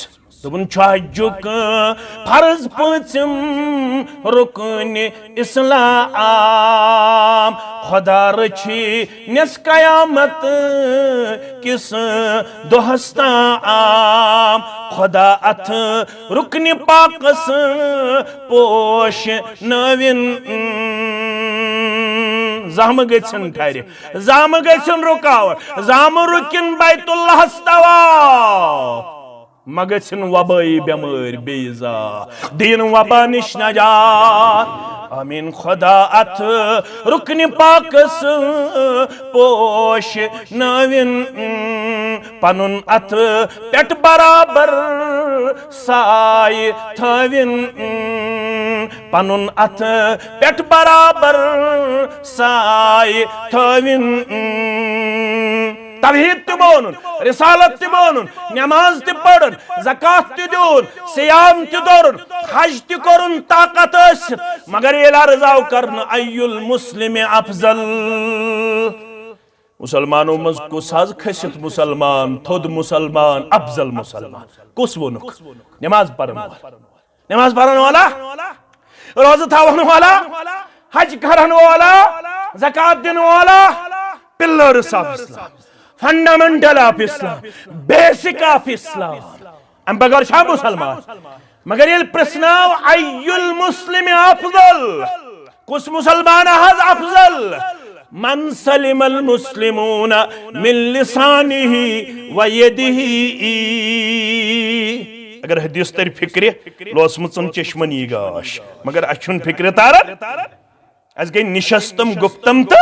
दोपन हज्जुक फर्ज पांचम रुकन इस्लाम खुदा रची निस कयामत किस दोहस्ता आम खुदा अथ रुकन पाकस पोश नविन जाम गन ठहर जाम गन रुकावट जाम रुकिन बैतुल्लाह तवा मगन वबाई बेमार बेजा दीन वबा निश नजात आमीन खुदा अथ रुकन पाकस पोश नविन पनुन अथ पेट बराबर साय थविन पनुन अथ पेट बराबर साय थविन तवहीद ते बोनुन रिसालत ते बोनुन नमाज ते पढ़न ज़कात ते दोन सियाम ते दोरुन हज ते करुन ताकत आसित मगर ये अर्जाव करन अय्युल मुस्लिम अफजल मुसलमानों मज कुस हज खसित मुसलमान थोद मुसलमान अफजल मुसलमान कुस वोनुक नमाज पढ़न वाला रोज़ा थावन वाला हज करन वाला ज़कात दिन वाला pillars of Islam fundamental of Islam basic of Islam um बगैर शाह मुसलमान मगर ये प्रश्नाव अय्युल मुस्लिम अफजल कुस मुसलमान हज अफजल मन सलिमल मुस्लिमून मिन लिसानिही व यदिही अगर हदीस तर फिक्र लोसमुचन चश्मनी गाश मगर अछुन फिक्र तारन अस गई निशस्तम गुप्तम त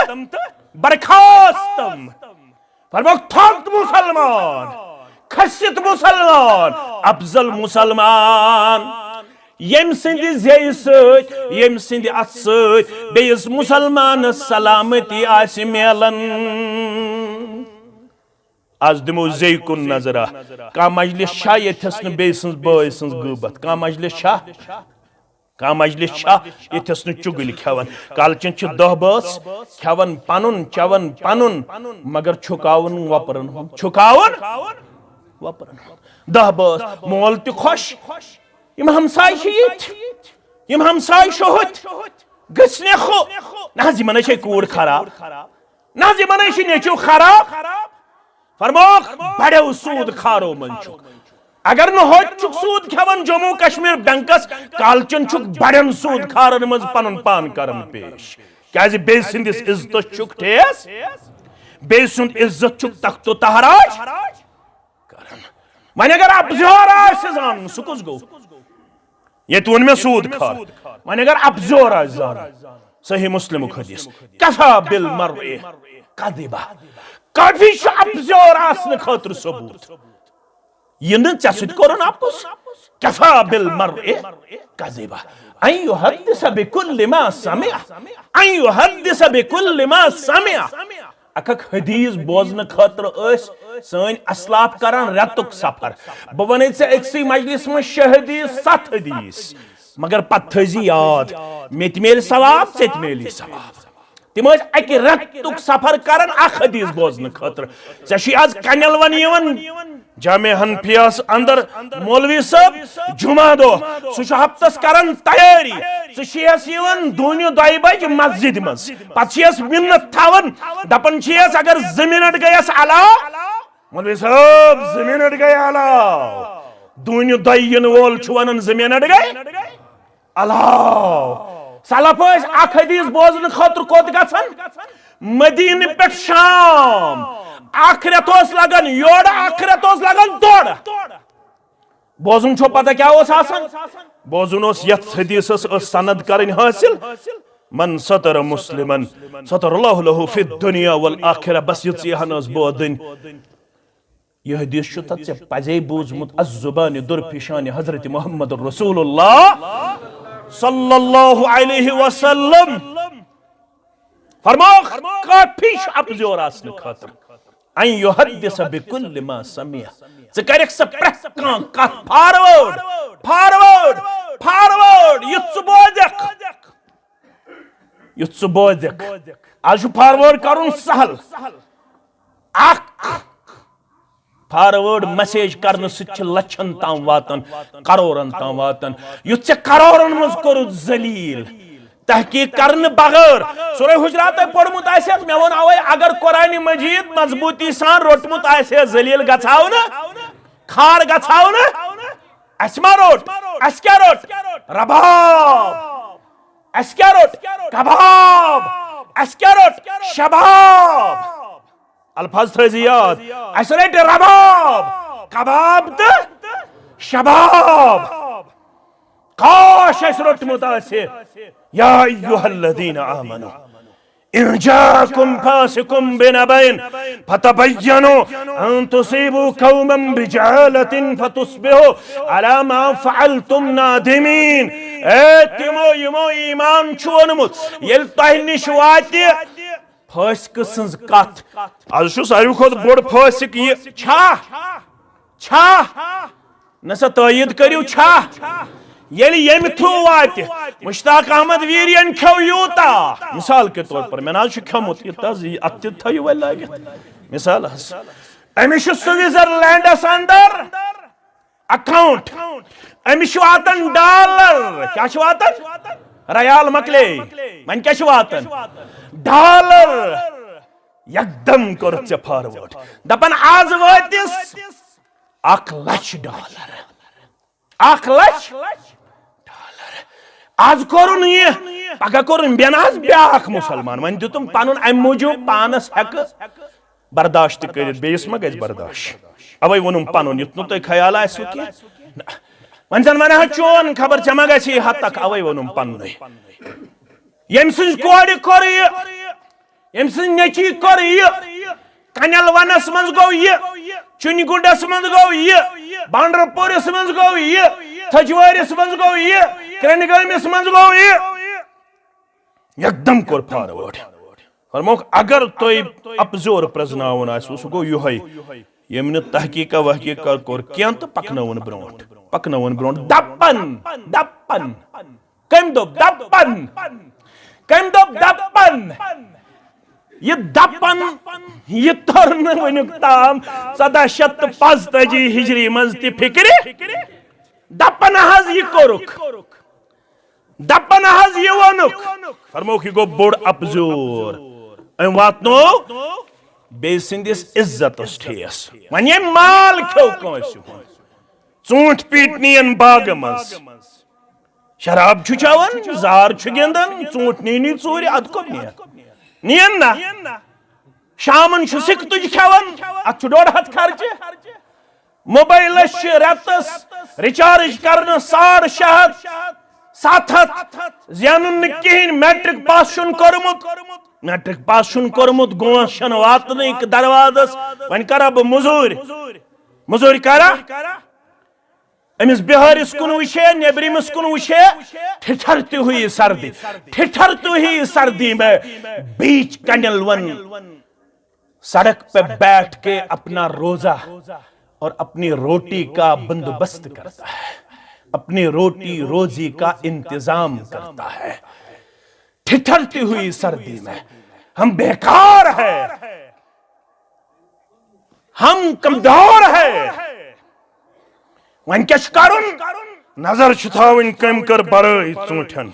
बरखास्तम फरमाओ थोक मुसलमान खसित मुसलमान अफजल मुसलमान यम सिंध ज़ेय सत यम सिंध अथ सत बेस मुसलमान सलामती आस मेलन आज दिमो ज़ेय कुन नजरा का मजलिस शाह यथस न बेस बय सन्स गबत का मजलिस शाह यथस न चुगल खेवन कालचन 10 बस खेवन पनुन चवन पनुन मगर छुकावन वपरन छुकावन वपरन 10 बस मोल त खुश यम हमसाय यम हमसाय शोहत गसने खो नाजी मने छे कूड़ खराब नाजी मने छे नेचो खराब फरमोख बड़े सूद खारो मंचो अगर न हो चुक सूद खेवन जम्मू कश्मीर बैंकस कालचन चुक बड़न सूद खारन मज पन पान करन पेश क्या बे सिंदिस इज्जत चुक ठेस बे सुंद इज्जत चुक तख्तो तहराज करन वन अगर अबजोर आन सुकुस गो ये वन में सूद खार वन अगर अबजोर आन सही मुस्लिम हदीस कफा बिल मरए कदिबा काफी अबजोर आसन खतर सबूत ये न चसित कोरन आपस कफा बिल मरए कदिबा अन युहद्दिस बिकुल्लि मा समिअ अन युहद्दिस बिकुल्लि मा समिअ अकक हदीस बोजन खतर सन असलाफ करान रतुक सफर बह वन अक्सी मजलिस में 6 हदीस 7 हदीस मगर पत थी याद मे मेल सवाब से मेली सवाब तिम अकि रतुक सफर करान अख हदीस बोजन खतर ऐ आज कनलवन जामे हनफियास अंदर मौलवी साहब जुमा दो सह हफ्तस करान तैयारी दून 2 बज मस्जिद मज पस मिन्नत थावन दपन अगर 2 मिनट गयस अलाव मौलवी साहब 2 मिनट गए अलाव दून 2 इन वोल वन 2 मिनट गए अलाव सलफ अख हदीस बोजन खतर कोत गछन मदीन पे शाम आखिरत लगन योड़ आखिरत लगन तोड़ बोजन छो पता क्या बोजन यथ हदीस सनद करन हासिल मन सतर मुस्लिमन सतरल्लाहु लहु फि दुनिया वल आखिरह बस यहन बोदन यह हदीस तत्से पजे बूजमुत अज़्ज़ुबान दुरफिशान हजरत मोहम्मद रसूलुल्लाह सल्लल्लाहु अलैहि वसल्लम फरमाओ काफी अबजोर आसन खतर अन युहद्दिस बिकुल्लि मा समिअ ज करक स प्रथ कान कथ फॉरवर्ड फॉरवर्ड फॉरवर्ड युत्स बोदक आज फॉरवर्ड करुन सहल फॉरवर्ड मैसेज करने लक्षन ताम वातन करोड़न ताम वातन युत करोड़न मज कोर जलील तहकीक करने बगैर सूरह हुजरात पढ़मुत मे वन अवे अगर कुरान मजीद मजबूती सान रोटमुत जलील गछाव न खार गछाव न अस्मा रोट अस क्या रोट रबाब अस क्या रोट कबाब अस क्या रोट शबाब अल्फाज थी याद अस रट रबाब कबाब तो शबाब काश अस रोटमुत या अय्युहल्लज़ीना आमनू इन जाकुम फासिकुम बिनबैन फतबय्यनु अन तुसीबू कौमन बिजहालतिन फतुस्बिहू अला मा फअलतुम नादिमीन ए तिमो यमो ईमान छोनमुत येल तह निश वाति फासिक सन्ज कथ आज सारी खुद बोड़ फासिक ये छा नसा तयद करियो छा येम थ्रू वात मुश्ताक अहमद वीरियन खो यूता मिसाल के तौर पर मैं खेमुत अत थो वह लगित मिसाल अमिश स्विट्जरलैंडस अंदर अकाउंट अमिश वातन डॉलर क्या वातन रयाल मकले वन क्या वातन डॉलर एकदम कर फॉरवर्ड दपन आज वातिस $1,00,000 $1,00,000 आज कोरुन ये पगह कोरुन बेनाज ब्याख मुसलमान वन दितुम पनुन अम मूजूब पानस हक बर्दाश्त करित बेस मा गज बर्दाश्त अवै वनुम पनुन युतनु तो ख्याल आसु के वन जन वन चोन खबर जमा गसी हद तक अवै वनुम पनुन यम सिंज कोड कोर ये यम सिंज नेची कोर ये कनल वनस मंज गो ये चुनगुंडस मंज गो ये बांड्रपोरिस मंज गो ये थजवारिस मंज गो ये क्रनगामिस मंज गो ये एकदम कोर फॉरवर्ड फरमोक अगर तोय अपजोर प्रजनावन आसु सु गो युहै यमन तहकीक वहकीक कोर केन तो पकनवन ब्रोंट दपन दपन कम दो दपन ये दपन ये तरन वनुक ताम 1485 हिजरी मज ति फिक्र दपन हज ये कोरुक दपन हज ये वनुक फरमोक गो बोड़ अपजोर अम वातनो बे सिंदिस इज्जतस ठेस वन ये माल खो कंस चूंट पीट नियन बाग मज शराब छु चवन जार छु गिंदन चूंट नी चोर अद को नियन ना शामन छु सिक तुज खवन अत छु 1.5 खर्च मोबाइल रतस रिचार्ज करन 600 700 जानन कहीं मैट्रिक पास शुन करमुत मैट्रिक पास शुन करमुत गोशन वातन दरवाजस वन करा बह मजूर करा अमिस बिहारिस कुन वुशे नेबरिमस कुन वुशे ठिठरती हुई सर्दी में बीच कैंडल वन सड़क पे बैठ के अपना रोजा और अपनी रोटी का बंदोबस्त करता है, अपनी रोटी रोजी का इंतजाम करता है। ठिठरती हुई सर्दी में हम बेकार है, हम कमजोर है। वन क्या करुन नजर छुथावन कम कर बरई चूठन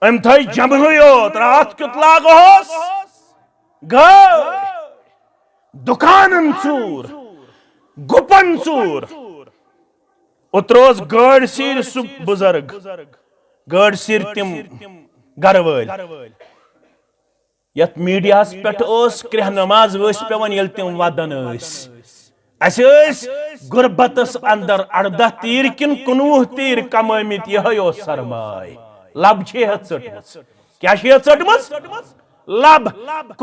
अम थई जमलो रात क्युत लागोस दुकानन चूर गुपन चूर उतरोस गाड़ सीर सु बुजुर्ग गाड़ सीर तिम गरवल यत मीडियास पेट ओस क्रेह नमाज वस पेवन यल तिम वदन गुरबतस अंदर 18 तीर किन 19 तीर कममित यह सरमाय लब चटमस क्या चटमस लब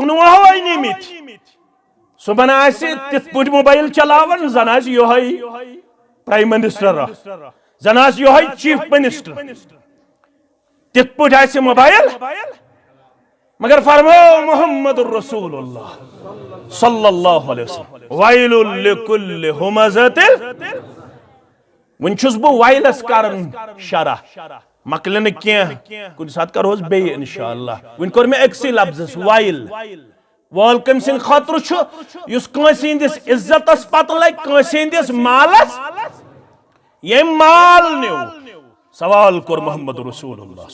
19 निमित सुबह तिथ पट मोबाइल चलावन जन यह प्राइम मिनिस्टर जन यह चीफ मिनिस्टर तिथ पट मोबाइल मगर फरमो मोहम्मद रसूलुल्लाह सल्लल्लाहु अलैहि वसल्लम वाइलुल लिकुल्लि हुमज़तिल वन छुस बो वाइलस करन शरा मकलन के कुन साथ करोस बे इंशाअल्लाह वन कर में एक्सी लफ्ज़ वाइल वाल कम सिंह खतर छु युस कंसिंदिस इज्जतस पत लग कंसिंदिस मालस ये माल न्यू सवाल कर मोहम्मद रसूलुल्लाह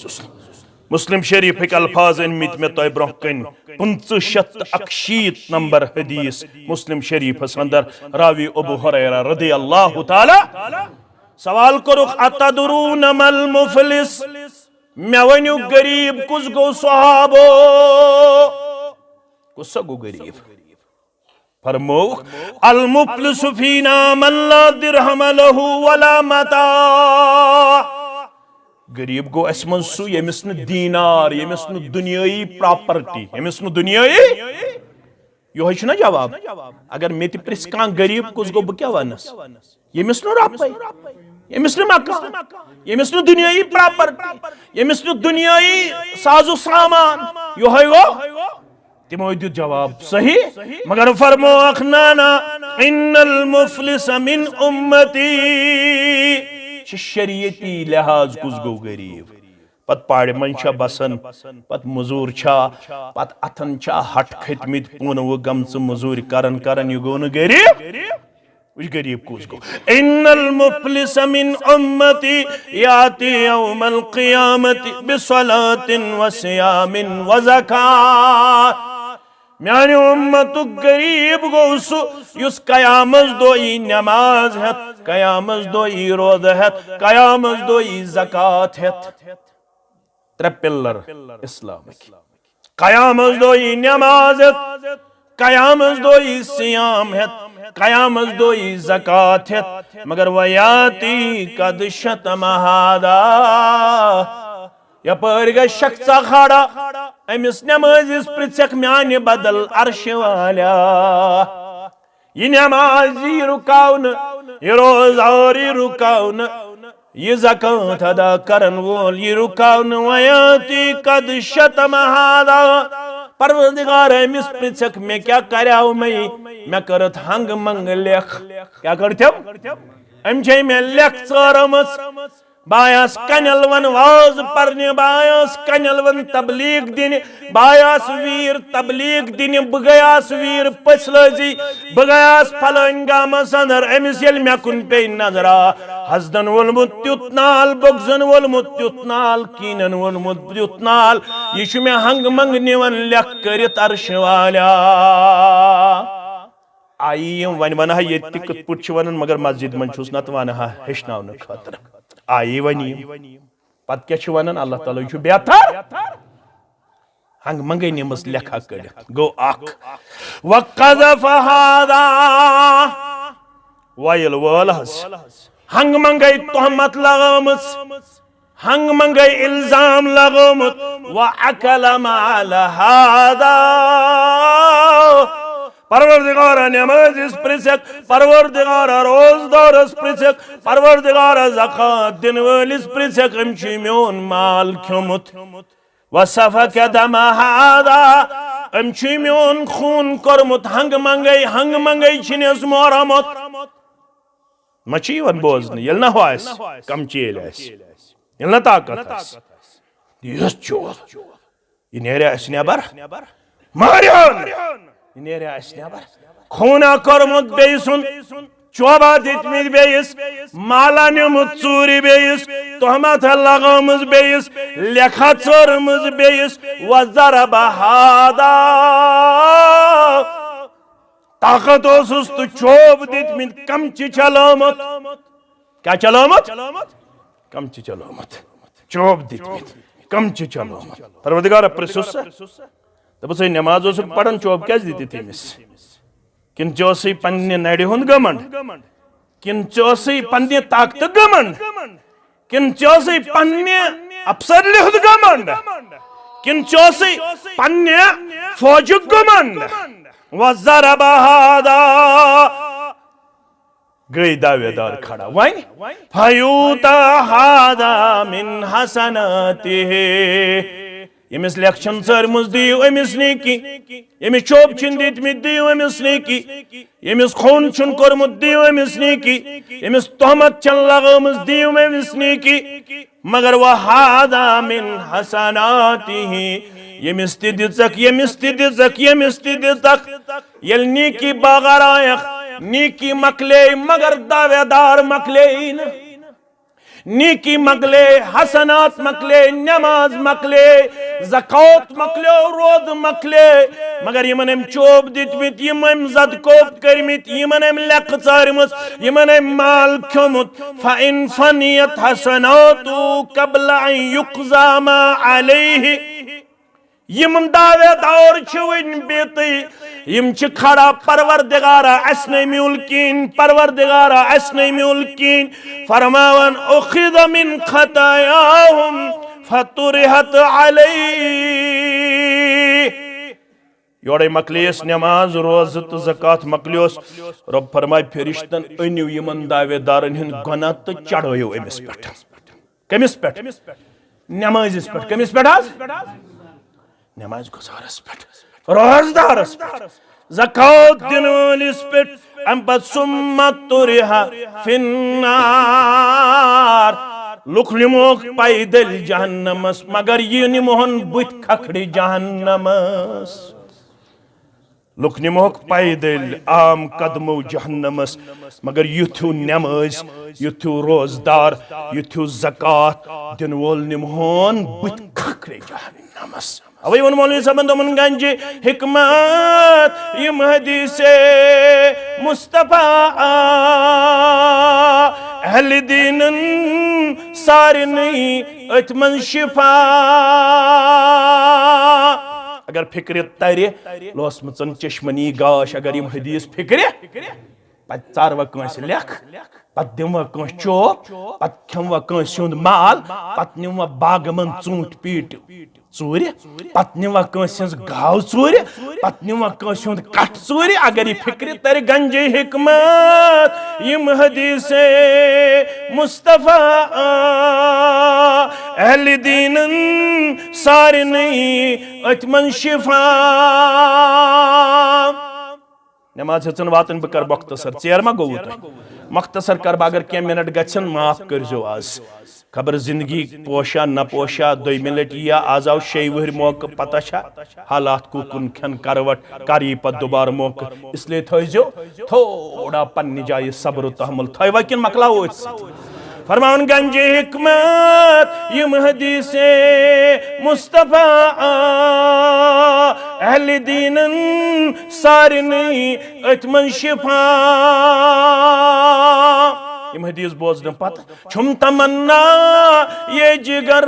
मुस्लिम शरीफ के अल्फाज अनमित में तय ब्रोह कन 561 नंबर हदीस मुस्लिम शरीफ अंदर रावी अबू हुरैरा रदियल्लाहु ताला सवाल करो अतदरून मल मुफलिस मैं वनु गरीब कुस गो सहाबो कुस गो गरीब फरमो अल मुफलिस फीना मन ला दिरहम लहु वला मता गरीब गो अस मन सु यमिस न दीनार यमिस न दुनियाई प्रॉपर्टी यमिस न दुनियाई यो है ना जवाब अगर मे ति प्रिस कां गरीब कुस गो ब क्या वनस यमिस न रपै यमिस न मकान यमिस न दुनियाई प्रॉपर्टी यमिस न दुनियाई साजो सामान यो है वो तिमो दि जवाब सही मगर फरमो अखनाना इन्नल मुफलिस मिन उम्मती शरीयती लिहाज कुस गो गरीब पत पाड़ मन बसन पत मजूर पत अथन हट खतमित पून वो गमच मजूर करन करन यह गो न गरीब गरीब कुस गो इन्नल मुफलिस मिन उम्मती याती यौमल क़ियामति बिस्सलातिन व सियामिन व ज़कात म्याने उम्मतु गरीब गो युस कयामत दो नमाज हेत कयामत दो रोज हेत कयामत दो ज़कात हेत त्रे पिल्लर इस्लाम कयामत दो नमाज हेत कयामत दो सियाम हेत कयामत दो ज़कात हेत मगर वयाती कद शतमहादा यपर ग शख्स खड़ा अमिस नमाजिस पृछक म्याने बदल अर्श वाला ये नमाजी रुकाउन ये रोज़ारी रुकाउन ये ज़कात अदा करन वोल ये रुकाउन वयाती कद शतम हादा परवरदिगार अमिस पृछक मैं क्या कराऊ मैं करत हंग मंग लेख क्या करथम अम छै मैं लेख चरमस बायास कनलवन वाज परने बायास कनलवन तबलीग दिन बायास वीर तबलीग दिन बगयास वीर पसलजी बगयास फलन गामस अंदर अमिस येल मेकुन पे नजरा हसदन वोलमुत त्युतनाल बगजन वोलमुत त्युतनाल कीनन वोलमुत त्युतनाल यीशु में हंग मंग निवन लेख करित अर्श वाला आई वन वना ये कत पुट वन मगर मस्जिद मन छुस नत वना हेचनावन खतर आई वनी पत क्या वन अल्लाह ताला यह बेहतर हंग मंगई निमस लेखा कर गो अख वक़ज़फ़ हादा वायल वल हंग मंगई तोहमत लगामस हंग मंगई इल्जाम लगामत व अकल माल हादा परवरदिगार नमाज प्रिसक परवरदिगार रोजदार प्रिसक परवरदिगार ज़कात दिन वलिस प्रिसक अमची म्योन माल खमुत वसफक दम हादा अमची म्योन खून करमुत हंग मंगई छिनस मोरमुत मची वन बोजन यल न होस कम चेल यल न ताकत यस चोर ये नेरे नेबर मारियन खूना कर्मुत बेसुन चोबा दितमित बेस माला निमुत चूरी बेस तोहमत लगामस बेस लेखा चोरमस बेस वज़रब हादा ताकत ओसुस तो चोब दितमित कमची चलामत क्या चलामत कमची चलामत चोब दितमित कमची चलामत परवरदिगार प्रिसुस दपस नमाज पढ़न चोब क्या दी तमिस किन चोसी पन्ने नड़ि हुंद गमंड किन चोसी पन्ने ताकत गमंड किन चोसी पन्ने अफसर लिहुद गमंड किन चोसी पन्ने फौज गमंड वज़रब हादा गई दावेदार खड़ा वन फयूता हादा मिन हसनातिहि यमिस लेक्शन सरमुस दियो अमिस नेकी यमिस चोब छिन दितमित दियो अमिस नेकी यमिस खून छुन करमुत दियो अमिस नेकी यमिस तोहमत छन लगामस दियो अमिस नेकी मगर वह हादा मिन हसनातिहि यमिस तिदितक यल नेकी बागर आयख नेकी मकले मगर दावेदार मकले न नीकी मकले हसनात मकले नमाज मकले ज़कात मकले रोद मकले मगर यमन चोब दितमित यमन ज़दकोब करमित यमन लेख चारमस यमन माल खमुत फ़इन फनियत हसनातु क़ब्ल अन युक़ज़ा मा अलैहि यम दावेदार वन बेती यम खड़ा परवरदिगारा असने म्यूल कीन परवरदिगारा असने म्यूल कीन फरमावन उखिद मिन खतायाहुम फतुरिहत अलैहि योड़े मकलियस नमाज रोज तो ज़कात मकलियोस रब फरमाय फरिश्तन अनिव यमन दावेदारन हिंद गुनाह तो चढ़ायो अमिस पेठ कमिस पेठ नमाजिस पेठ कमिस पेठ नमाज गुजारस पेठ रोजदारस पेठ ज़कात दिन वालिस पेठ अम पत सुम्मा तुरिहा फिन्नार लुक निमोख पैदल जहन्नमस मगर ये निमोहन बुत खखड़ी जहन्नमस लुक निमोख पैदल आम कदमो जहन्नमस मगर युथु नमाज युथु रोजदार युथु ज़कात दिन वोल निमोहन बुत खखड़ी जहन्नमस अवै वन मौलवी साहब दोमन गंजे हिकमत यम हदीसे मुस्तफा अहल दीनन सारनी अतमन शिफा अगर फिक्र तरे लोस मचन चश्मनी गाश अगर यम हदीस फिक्र पत चारवा कंस लेख पत दिमवा कंस चोप पत खमवा कंस सुंद माल पत निमवा बागमन चूंट पीट चूर पत निमवा कंस गाव चूर पत निमवा कंस सुंद कट चूर अगर ये फिक्र तर गंजे हिकमत यम हदीसे मुस्तफा अहल दीनन सारनी अतमन शिफा नमाज हचन वातन बकर मुख्तसर चेर मा गो मुख्तसर कर अगर क्या मिनट गन माफ कर आज खबर जिंदगी पोशा न पोशा दोयमि लटि या आज आव 6 वहर मौका पता छा हालात कुन खन करवट करी पत दोबार मौका इसलिए थो थोड़ा पन्नी जाय सब्र तहमुल थवा किन मकलाओ फरमान गंज हिकमत यम हदीसे मुस्तफा अहल दीनन सारनी अतमन शिफा यम हदीस बोजन पत छुम तमन्ना ये जिगर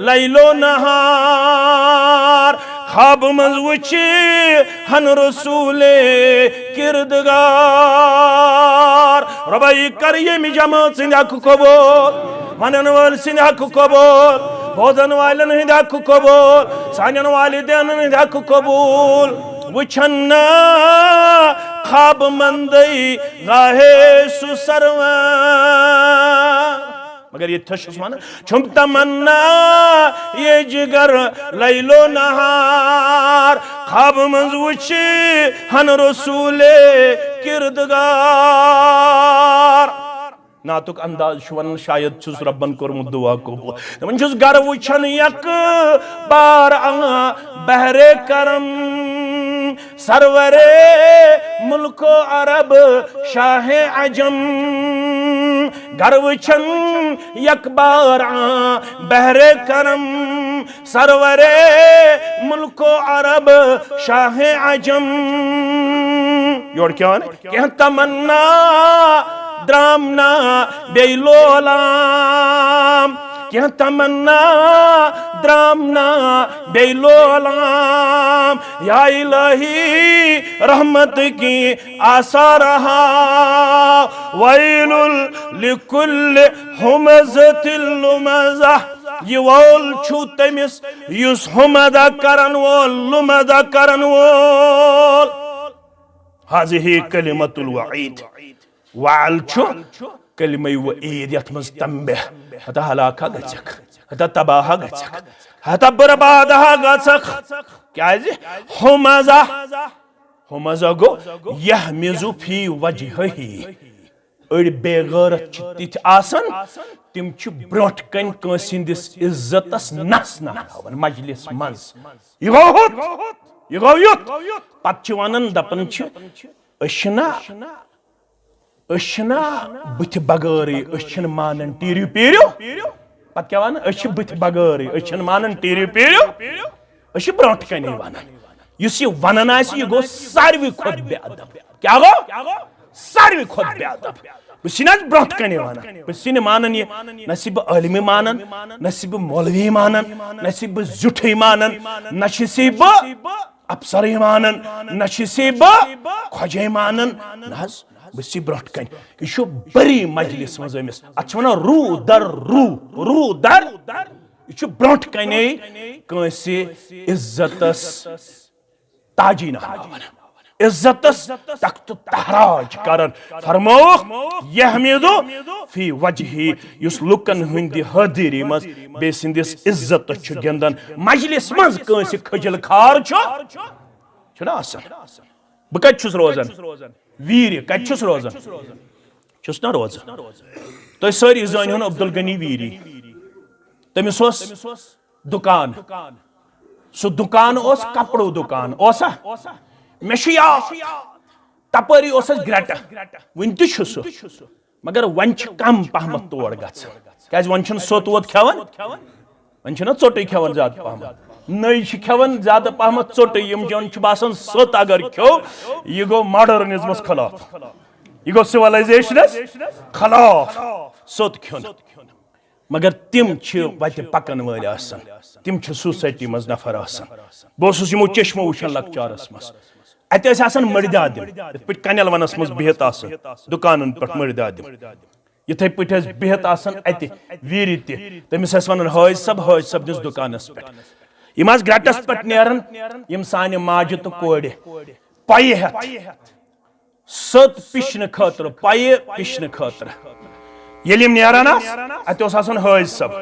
लैलो नहार ख्वाब मज वुच हन रसूले किरदगार रबाई कर यमि जमात सिंध हक कबूल मनन वाल सिंध हक कबूल बोजन वालन हिंद हक कबूल सानन वालिदैन हिंद हक कबूल वुछन ख्वाब मंदई गाहे सुसरवा मगर ये थश माना छुम तमन्ना ये जिगर लैलो नहार ख्वाब मंज वुछ हन रसूले किरदगार नातुक अंदाज शुवन शायद छुस रब्बन कोरमुत दुआ कबूल मन छुस गर वुछन यक बार बहरे करम सरवरे मुल्को अरब शाह अजम गर वुछन यक बार बहरे करम सरवरे मुल्को अरब शाह अजम योर क्या कह तमन्ना द्रामना बेलोलाम क्या तमन्ना द्रामना बेलोलाम या इलाही रहमत की आसा रहा वैलुल लिकुल्ल हुमज़तिल लुमज़ा ये वोल छु तमिस युस हुमदा करन वोल लुमदा करन वोल हाज़िही कलिमतुल वईद वाल छु कलिमे वईद यथ मज तंबे हता हलाका गचक हता तबाह गचक हता बर्बाद गचक क्या है हुमजा हुमजा गो यहमिजु फी वजहिही अड़ बेगैरत तिथ आसन तिम छु ब्रोट कन कंसिंदिस इज्जतस नस न हावन मजलिस मंज ये गो युत पत छु वनन दपन छु अशना बुथ बगैरी अशन मानन टीरियो पेरियो पत क्या वन अश बुथ बगैरी अशन मानन टीरियो पेरियो अश ब्रोट कने वनन युस ये वनन आसि ये गो सारवी खोद बेअदब क्या गो सारवी खोद बेअदब बसिना ब्रोट कने वनन बसिन मानन ये नसीब आलिम मानन नसीब मौलवी मानन नसीब जुठे मानन नसीब अफसर मानन नसीब खोजे मानन नस बसी ब्रोट कन यह बरी मजलिस मजमिस अना रू दर यह ब्रोट कने कंसे इज्जतस ताजी न हावन इज्जतस तख्त तहराज करन फरमो यहमिदु फी वजही युस लुकन हुंदी हदरी मज बे सिंदिस इज्जत छु गिंदन मजलिस मज कंसे खजल खार छुना आसन बह कत छुस रोजन वीर कत छुस रोजन छुस ना रोजन तो सारी जान अब्दुल गनी वीरी तमिस दुकान सो दुकान ओस कपड़ो दुकान ओसा मे तपरी ग्रेट वन तु मगर वन कम पहमत तोड़ क्या वन सोत वोत खेवन वन चोटे खेवन ज्यादा पहमत नई खेवन ज्यादा पहमत चोटे जन बासान सोत अगर खो यह गो मॉडर्निज्मस खिलाफ यह गो सिविलाइजेशन खिलाफ सोत खोन मगर तिम वत पकन वल तिम सोसाइटी मज नफर बहुत यमो चश्मो वुचान लकचारस मज अत मर्दादिम पे कनल वनस मज बिहत दुकान पे मर्दादिम इथे पे बिहत अत वीर तमिस वन हाज सब दिस दुकानस पे यम ग्रटस पे नेरन यम साने माजि तो कोड़ पाई हेत सत पिशन खतर पाई पिशन खतर यम नेरान अत हाज सब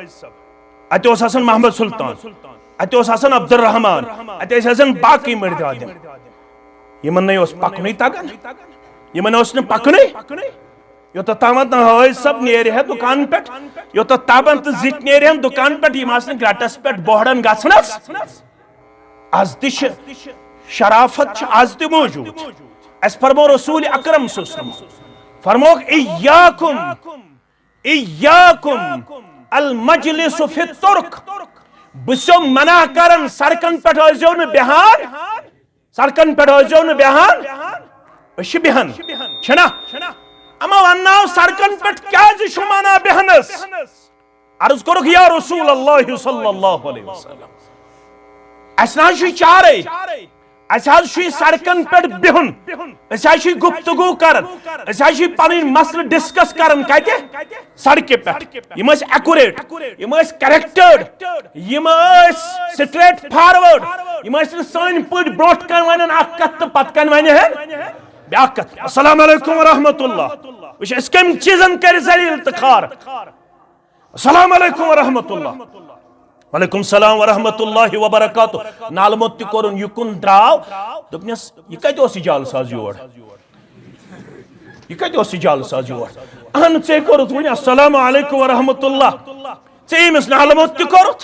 अत मोहम्मद सुल्तान अत अब्दुर्रहमान अत बाकी मर्दादिम यमन पकन तगन यमन पकन योत तामत हवाई सब नेर है दुकान पे योत ताबन तो जित नेर है दुकान पे यह ग्रटस पे बोहड़न गस आज ति शराफत आज ति मौजूद अस फरमो रसूल अकरम फरमोक इय्याकुम इय्याकुम अल मजलिस फि तुर्क बसो मना करन सड़कन पे आजो न बेहान सड़कन पे आजो न बेहान अश बेहान छना अमा वन्ना सड़कन पे क्या मना बेहनस अर्ज करुक या रसूल अल्लाह सल्लल्लाहु अलैहि वसल्लम असना चारे सड़कन पे बिहुन गुफ्तगू कर पन मसल डिस्कस कर सड़क पे एक्यूरेट करेक्टेड स्ट्रेट फॉरवर्ड सन पे ब्रोट कन वन कत तो पत कन वन ब्या कत अस्सलाम वालेकुम व रहमतुल्लाह वस कम चीजन कर जलील तो खार अस्सलाम वालेकुम व रहमतुल्लाह वालेकुम सलाम व रहमतुल्लाहि व बरकातुहू नालमत कोरुन युकुन द्राव दोपनस यह कत ओस जाल साज योर यह कत ओस जाल साज योर अहन से कोरुत वन अस्सलाम वालेकुम व रहमतुल्लाह से इमस नालमत कोरुत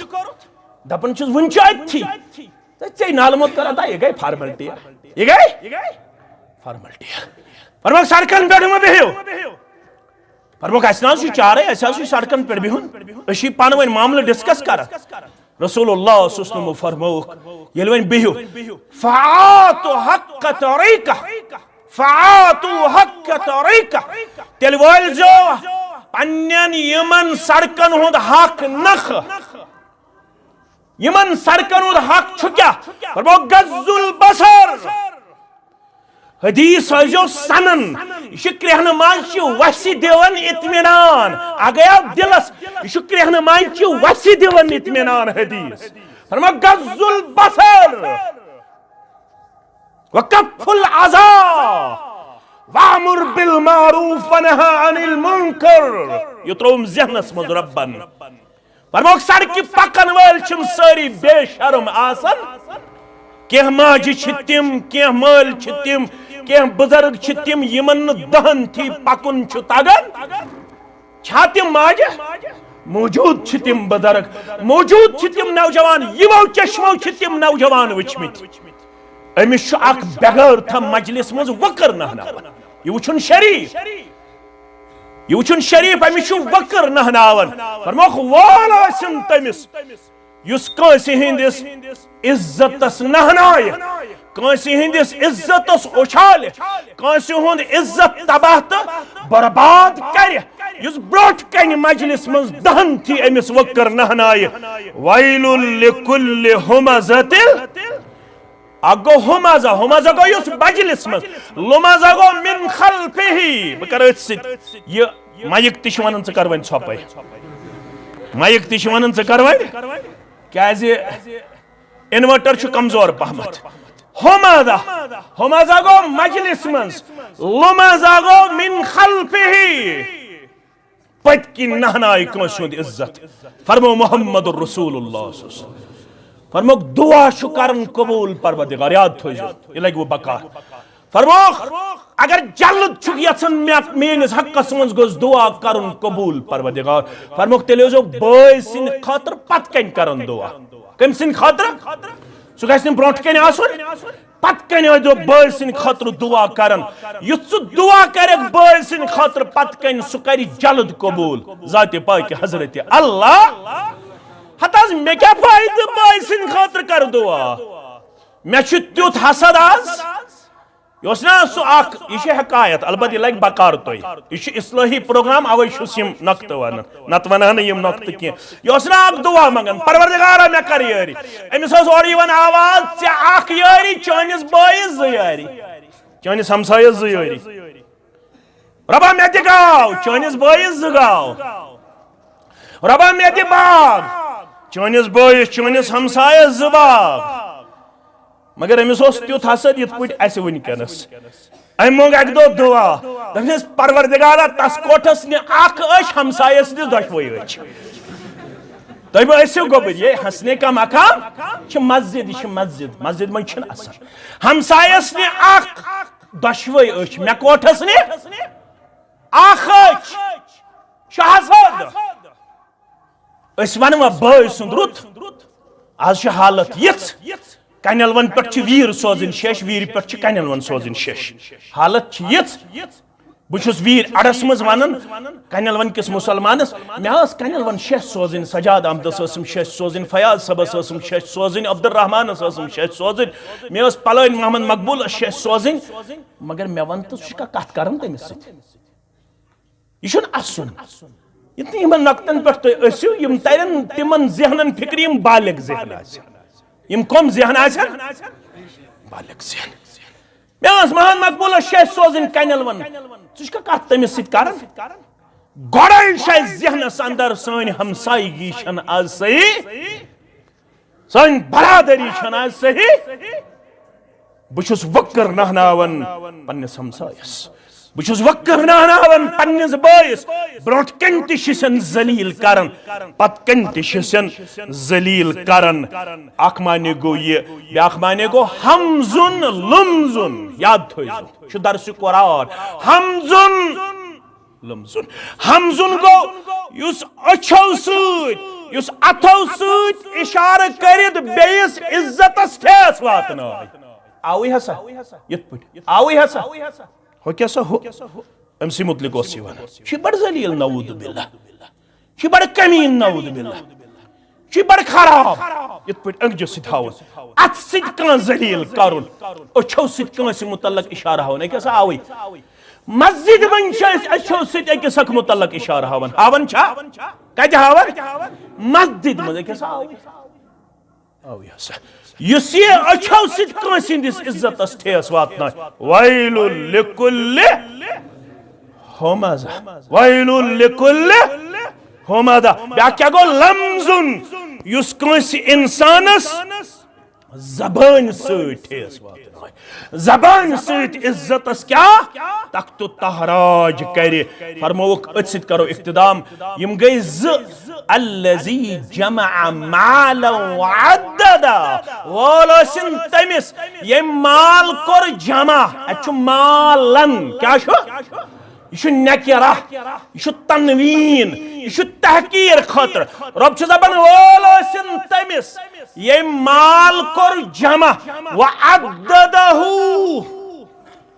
दपन छस वन थी से नालमत कर दा ये गई फॉर्मेलिटी ये गई फॉर्मेलिटी पर सड़कन पे म बेहियो फरमोक चारे सड़कन पे बिहुन पान वन मामले डिस्कस कर रसूलुल्लाह सल्लल्लाहु फरमोक ये वन बिहु फ़ातु हक़्क़ तरीक़ा फ़ातु हक़्क़ तरीक़ा तेल वल जो पन्नन यमन सड़कन हुंद हक नख यमन सड़कन हुंद हक छु क्या फरमोक गज़्ज़ुल बसर हदीस जो सनन क्रहन माज वसी दिवन इत्मीनान आ गया दिलस क्रहन माज वसी दिवन इत्मीनान हदीस फरमा गज़्ज़ुल बसर व कफ़्फ़ुल अज़ा वअमुर बिल मारूफ व नहा अनिल मुनकर ये त्रोम ज़हनस मज रब्बन फरमा सड़क पकन वल छिम सारी बेशर्म आसन कह माज तिम कह माल तिम कह बुजुर्ग तिम यमन दहन थी पकुन तगन छा तिम माज मौजूद तिम बुजुर्ग मौजूद तिम नौजवान यमो चश्मो तिम नौजवान वुचमित अमिस बेगर था मजलिस मज वकर नहनावन यह वुचुन शरीफ अमिस वकर नहनावन फरमोख वाल आसिम तमिस युस कांसी हिंदिस इज्जतस नहनाय कांसी हिंदिस इज्जतस उछाल कांसी हुंद इज्जत तबाह तो बर्बाद कर युस ब्रोट कन मजलिस मज दहन थी अमिस वकर नहनाय वैलुल लिकुल्लि हुमज़तिल अगो हुमज़ा हुमज़ा गो युस मजलिस मज लुमज़ा गो मिन खल्फिही बकर ये माइक तिश वनन च कर वन छपै माइक तिश वनन च कर वन क्या इन्वर्टर छु कमजोर पहमत हुमज़ा हुमज़ा गो मजलिस मज लुमज़ा गो मिन खल्फिही पतकी नहनाय कांसी हुंद इज्जत फरमो मुहम्मदुर रसूलुल्लाह फरमो दुआ छु करन कबूल परवरदिगार याद थोजो ये लग वो बकार फरमो अगर जल्द छु यसन मेनिस हक्कस मज गोस दुआ करन कबूल परवरदिगार फरमो तेले जो बॉय सिन खातर पत कन करन दुआ कम सिन खातर सु गसन ब्रोट कन आसन पत कन जो बॉय सिन खातर दुआ करन युस दुआ करक बॉय सिन खातर पत कन सु करी जल्द कबूल जाते पाक हजरत अल्लाह हताज मे क्या फायदे बॉय सिन खातर कर दुआ मे छु त्युत हसद आज योस ना सु अख यह हकायत अलबत्त लग बकार तो यह इस्लाही प्रोग्राम अवै छुस यम नक्त वन नत वना न यम नक्त की योस ना अख दुआ मंगन परवरदिगार मे कर यारी अमिस और यवन आवाज से अख यारी चानिस बॉयस ज यारी चानिस हमसायस ज यारी रबा मे दिगाव चानिस बॉयस ज गाव रबा मे दि बाग चानिस बॉयस चानिस हमसायस ज बाग मगर अमिस त्युत हसद ये पे वनकस अम मोग अक दो दुआ दस परवरदिगारा तस कोठस नश हमसायस नीस दशवई तुम ऐसो गोबर ये हंसने का मकाम मस्जिद मस्जिद मस्जिद मन हमसायस दशवई मे कोठस आखच शहजाद अस वनवा बॉय सुंद रुत आज हालत यिच कन्यलवन पे वीर सोजन शेष वीर पे कन्यलवन सोजन शेष हालत यिच बुछुस वीर अड़स मज वन कन्यलवन किस मुसलमानस मे कन्यलवन शेष सोजन सजाद अहमदस शेष सोजन फयाज सबस शेष सोजन अब्दुर्रहमान शेष सोजन मे पलन मोहम्मद मकबूल शेष सोजन मगर मे वन तो कत कर तमिस यह असन इन नक्तन पे तुम तरन तिमन जहनन फिक्र बालिग जहन कम जहन बालिग जहन मे मोहम्मद मकबूल शेष सोजन कन्यलवन कत तमिस कर गोड़े जहनस अंदर सन हमसायगी आज सही सन बरादरी आज सही बहुस वक्र नहनावन पन्निस हमसायस बहुस वक्र नहनावन पन्निस बायस ब्रोट कन तन जलील करन पत कन तन जलील करन अख माने गो ये ब्याख माने गो हमजुन लुमजुन याद थो दर्स कुरान हमजुन लुमजुन हमजुन गो युस अच्छो सूत युस अथो सूत इशारा करित बेयस इज्जतस ठेस वातनाय आवी हसा यत पट आवी हसा हो क्या सा हो अमसी मुतलिक ओस वन शी बड़ जलील नऊद बिल्लाह शी बड़ कमीन नऊद बिल्लाह शी बड़ खराब यत पट अंग जस थावन अत सिद का जलील करुन अच्छो सिद का मुतल्लक इशारा होने क्या सा आवी मस्जिद मन अच्छो सिद अकिस हक मुतल्लक इशारा हावन हावन छा कत हावन मस्जिद मज क्या सा आवी हसा युस ये अच्छो सिद कंसिंदिस इज्जतस ठेस वातनाय वैलुल लिकुल्लि हुमजा वैलुल लिकुल्लि हुमजा ब्या क्या गो लमजुन युस कंस इंसानस जबान सत ठेस वातनाय जबान सत इज्जतस क्या तख्त तहराज करे फरमोक अत करो इख्तिदाम यम गई ज अल्लज़ी जमा माला व अद्ददा वोलसिन तमिस ये माल कोर जमा अच्छु मालन क्या छो यह नकिरा यह तनवीन यह तहकीर खतर रब छ दपन वोलसिन तमिस ये माल कोर जमा व अद्ददहु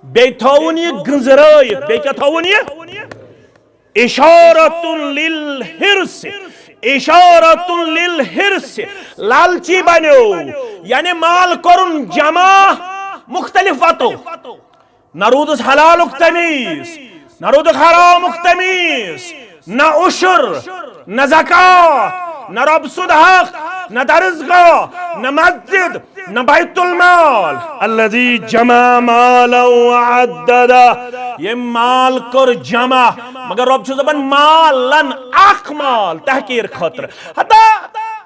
बे थौन ये गंजरायत बे क्या थौन ये इशारतुन लिल हिर्स इशारतुन लिल हिर्स लालची बनो यानी माल करुन जमा मुख्तलिफ वतो नरूदस हलाल तमीज नरूद हराम तमीज न उशर न ज़कात न रब्सुद हक न दर्जगाह न मस्जिद न बैतुल माल अल्लज़ी जमा माला व अद्ददा ये माल कर जमा मगर रब छ दपन मालन अख माल तहकीर खतर हता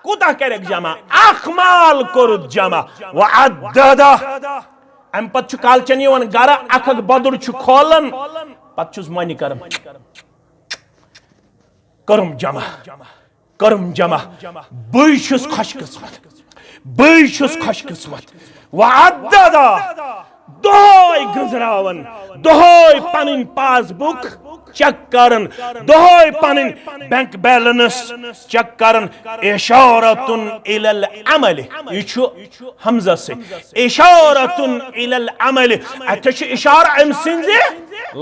कोता करे जमा अख माल कर जमा व अद्ददा अम पत छ कालचन यवन गर अख बदुर छ खोलन पत छुस मनि करम जमा बैशुस खुशकिस्मत बैशुस खुशकिस्मत व अद्ददा दोय गंजरावन दोय पनिन पासबुक चेक करन दोय पनिन बैंक बैलेंस चेक करन इशारतुन इलल अमल यछु हमजा से इशारतुन इलल अमल अतश इशारा अम सिंजे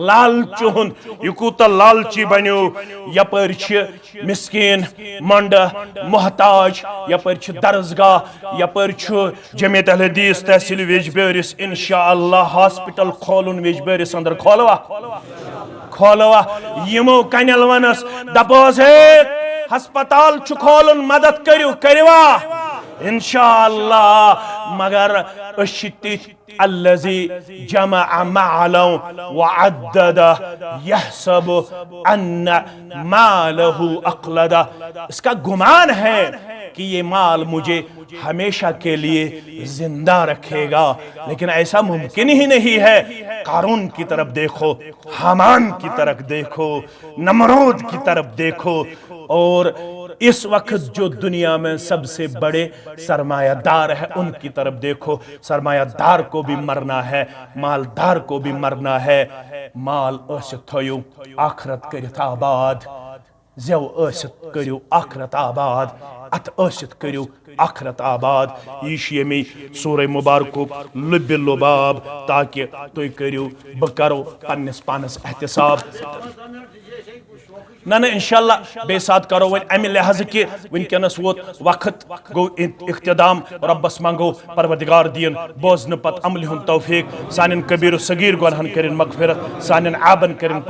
लालचुन युकूत लालची बनो यपर छ मिस्कीन मंड मोहताज यपर छ दर्जगाह यपर छ जमीयत अहले हदीस तहसील वेजबेरिस इंशाअल्लाह हॉस्पिटल खोलुन वेजबेरिस अंदर खोलवा यमो कन्यलवनस दपोस है अस्पताल छु खोलुन मदद करवा इंशाअल्लाह मगर अशिति अल्लज़ी जमा माला व अद्ददा यहसबु अन्न मालहु अक़लदा इसका गुमान है कि ये माल मुझे हमेशा के लिए जिंदा रखेगा लेकिन ऐसा मुमकिन ही नहीं है कारून की तरफ देखो हामान की तरफ देखो नमरूद की तरफ देखो और इस वक्त जो दुनिया में सबसे बड़े सरमायादार है उनकी तरफ देखो। सरमायादार को भी मरना है, मालदार को भी मरना है। माल ٲسِتھ थयो आखरत करित आबाद, जेव ٲسِتھ करियो आखरत आबाद, अत ٲسِتھ करियो आखरत आबाद। यह यमी सूरह मुबारक लुब लुबाब, ताकि तुम करियो बह करो पन्निस पानस एहतिसाब। ना ना इंशाल्लाह बे साथ करो वन अमि लिहाज कि वनकनस वोत वक्त गो इख्तिदाम। रब्बस मंगो परवरदिगार दीन बोजन पत अमल हुन तौफीक, सानिन कबीर सगीर गुनहन करिन मगफिरत, सानिन आबन करिन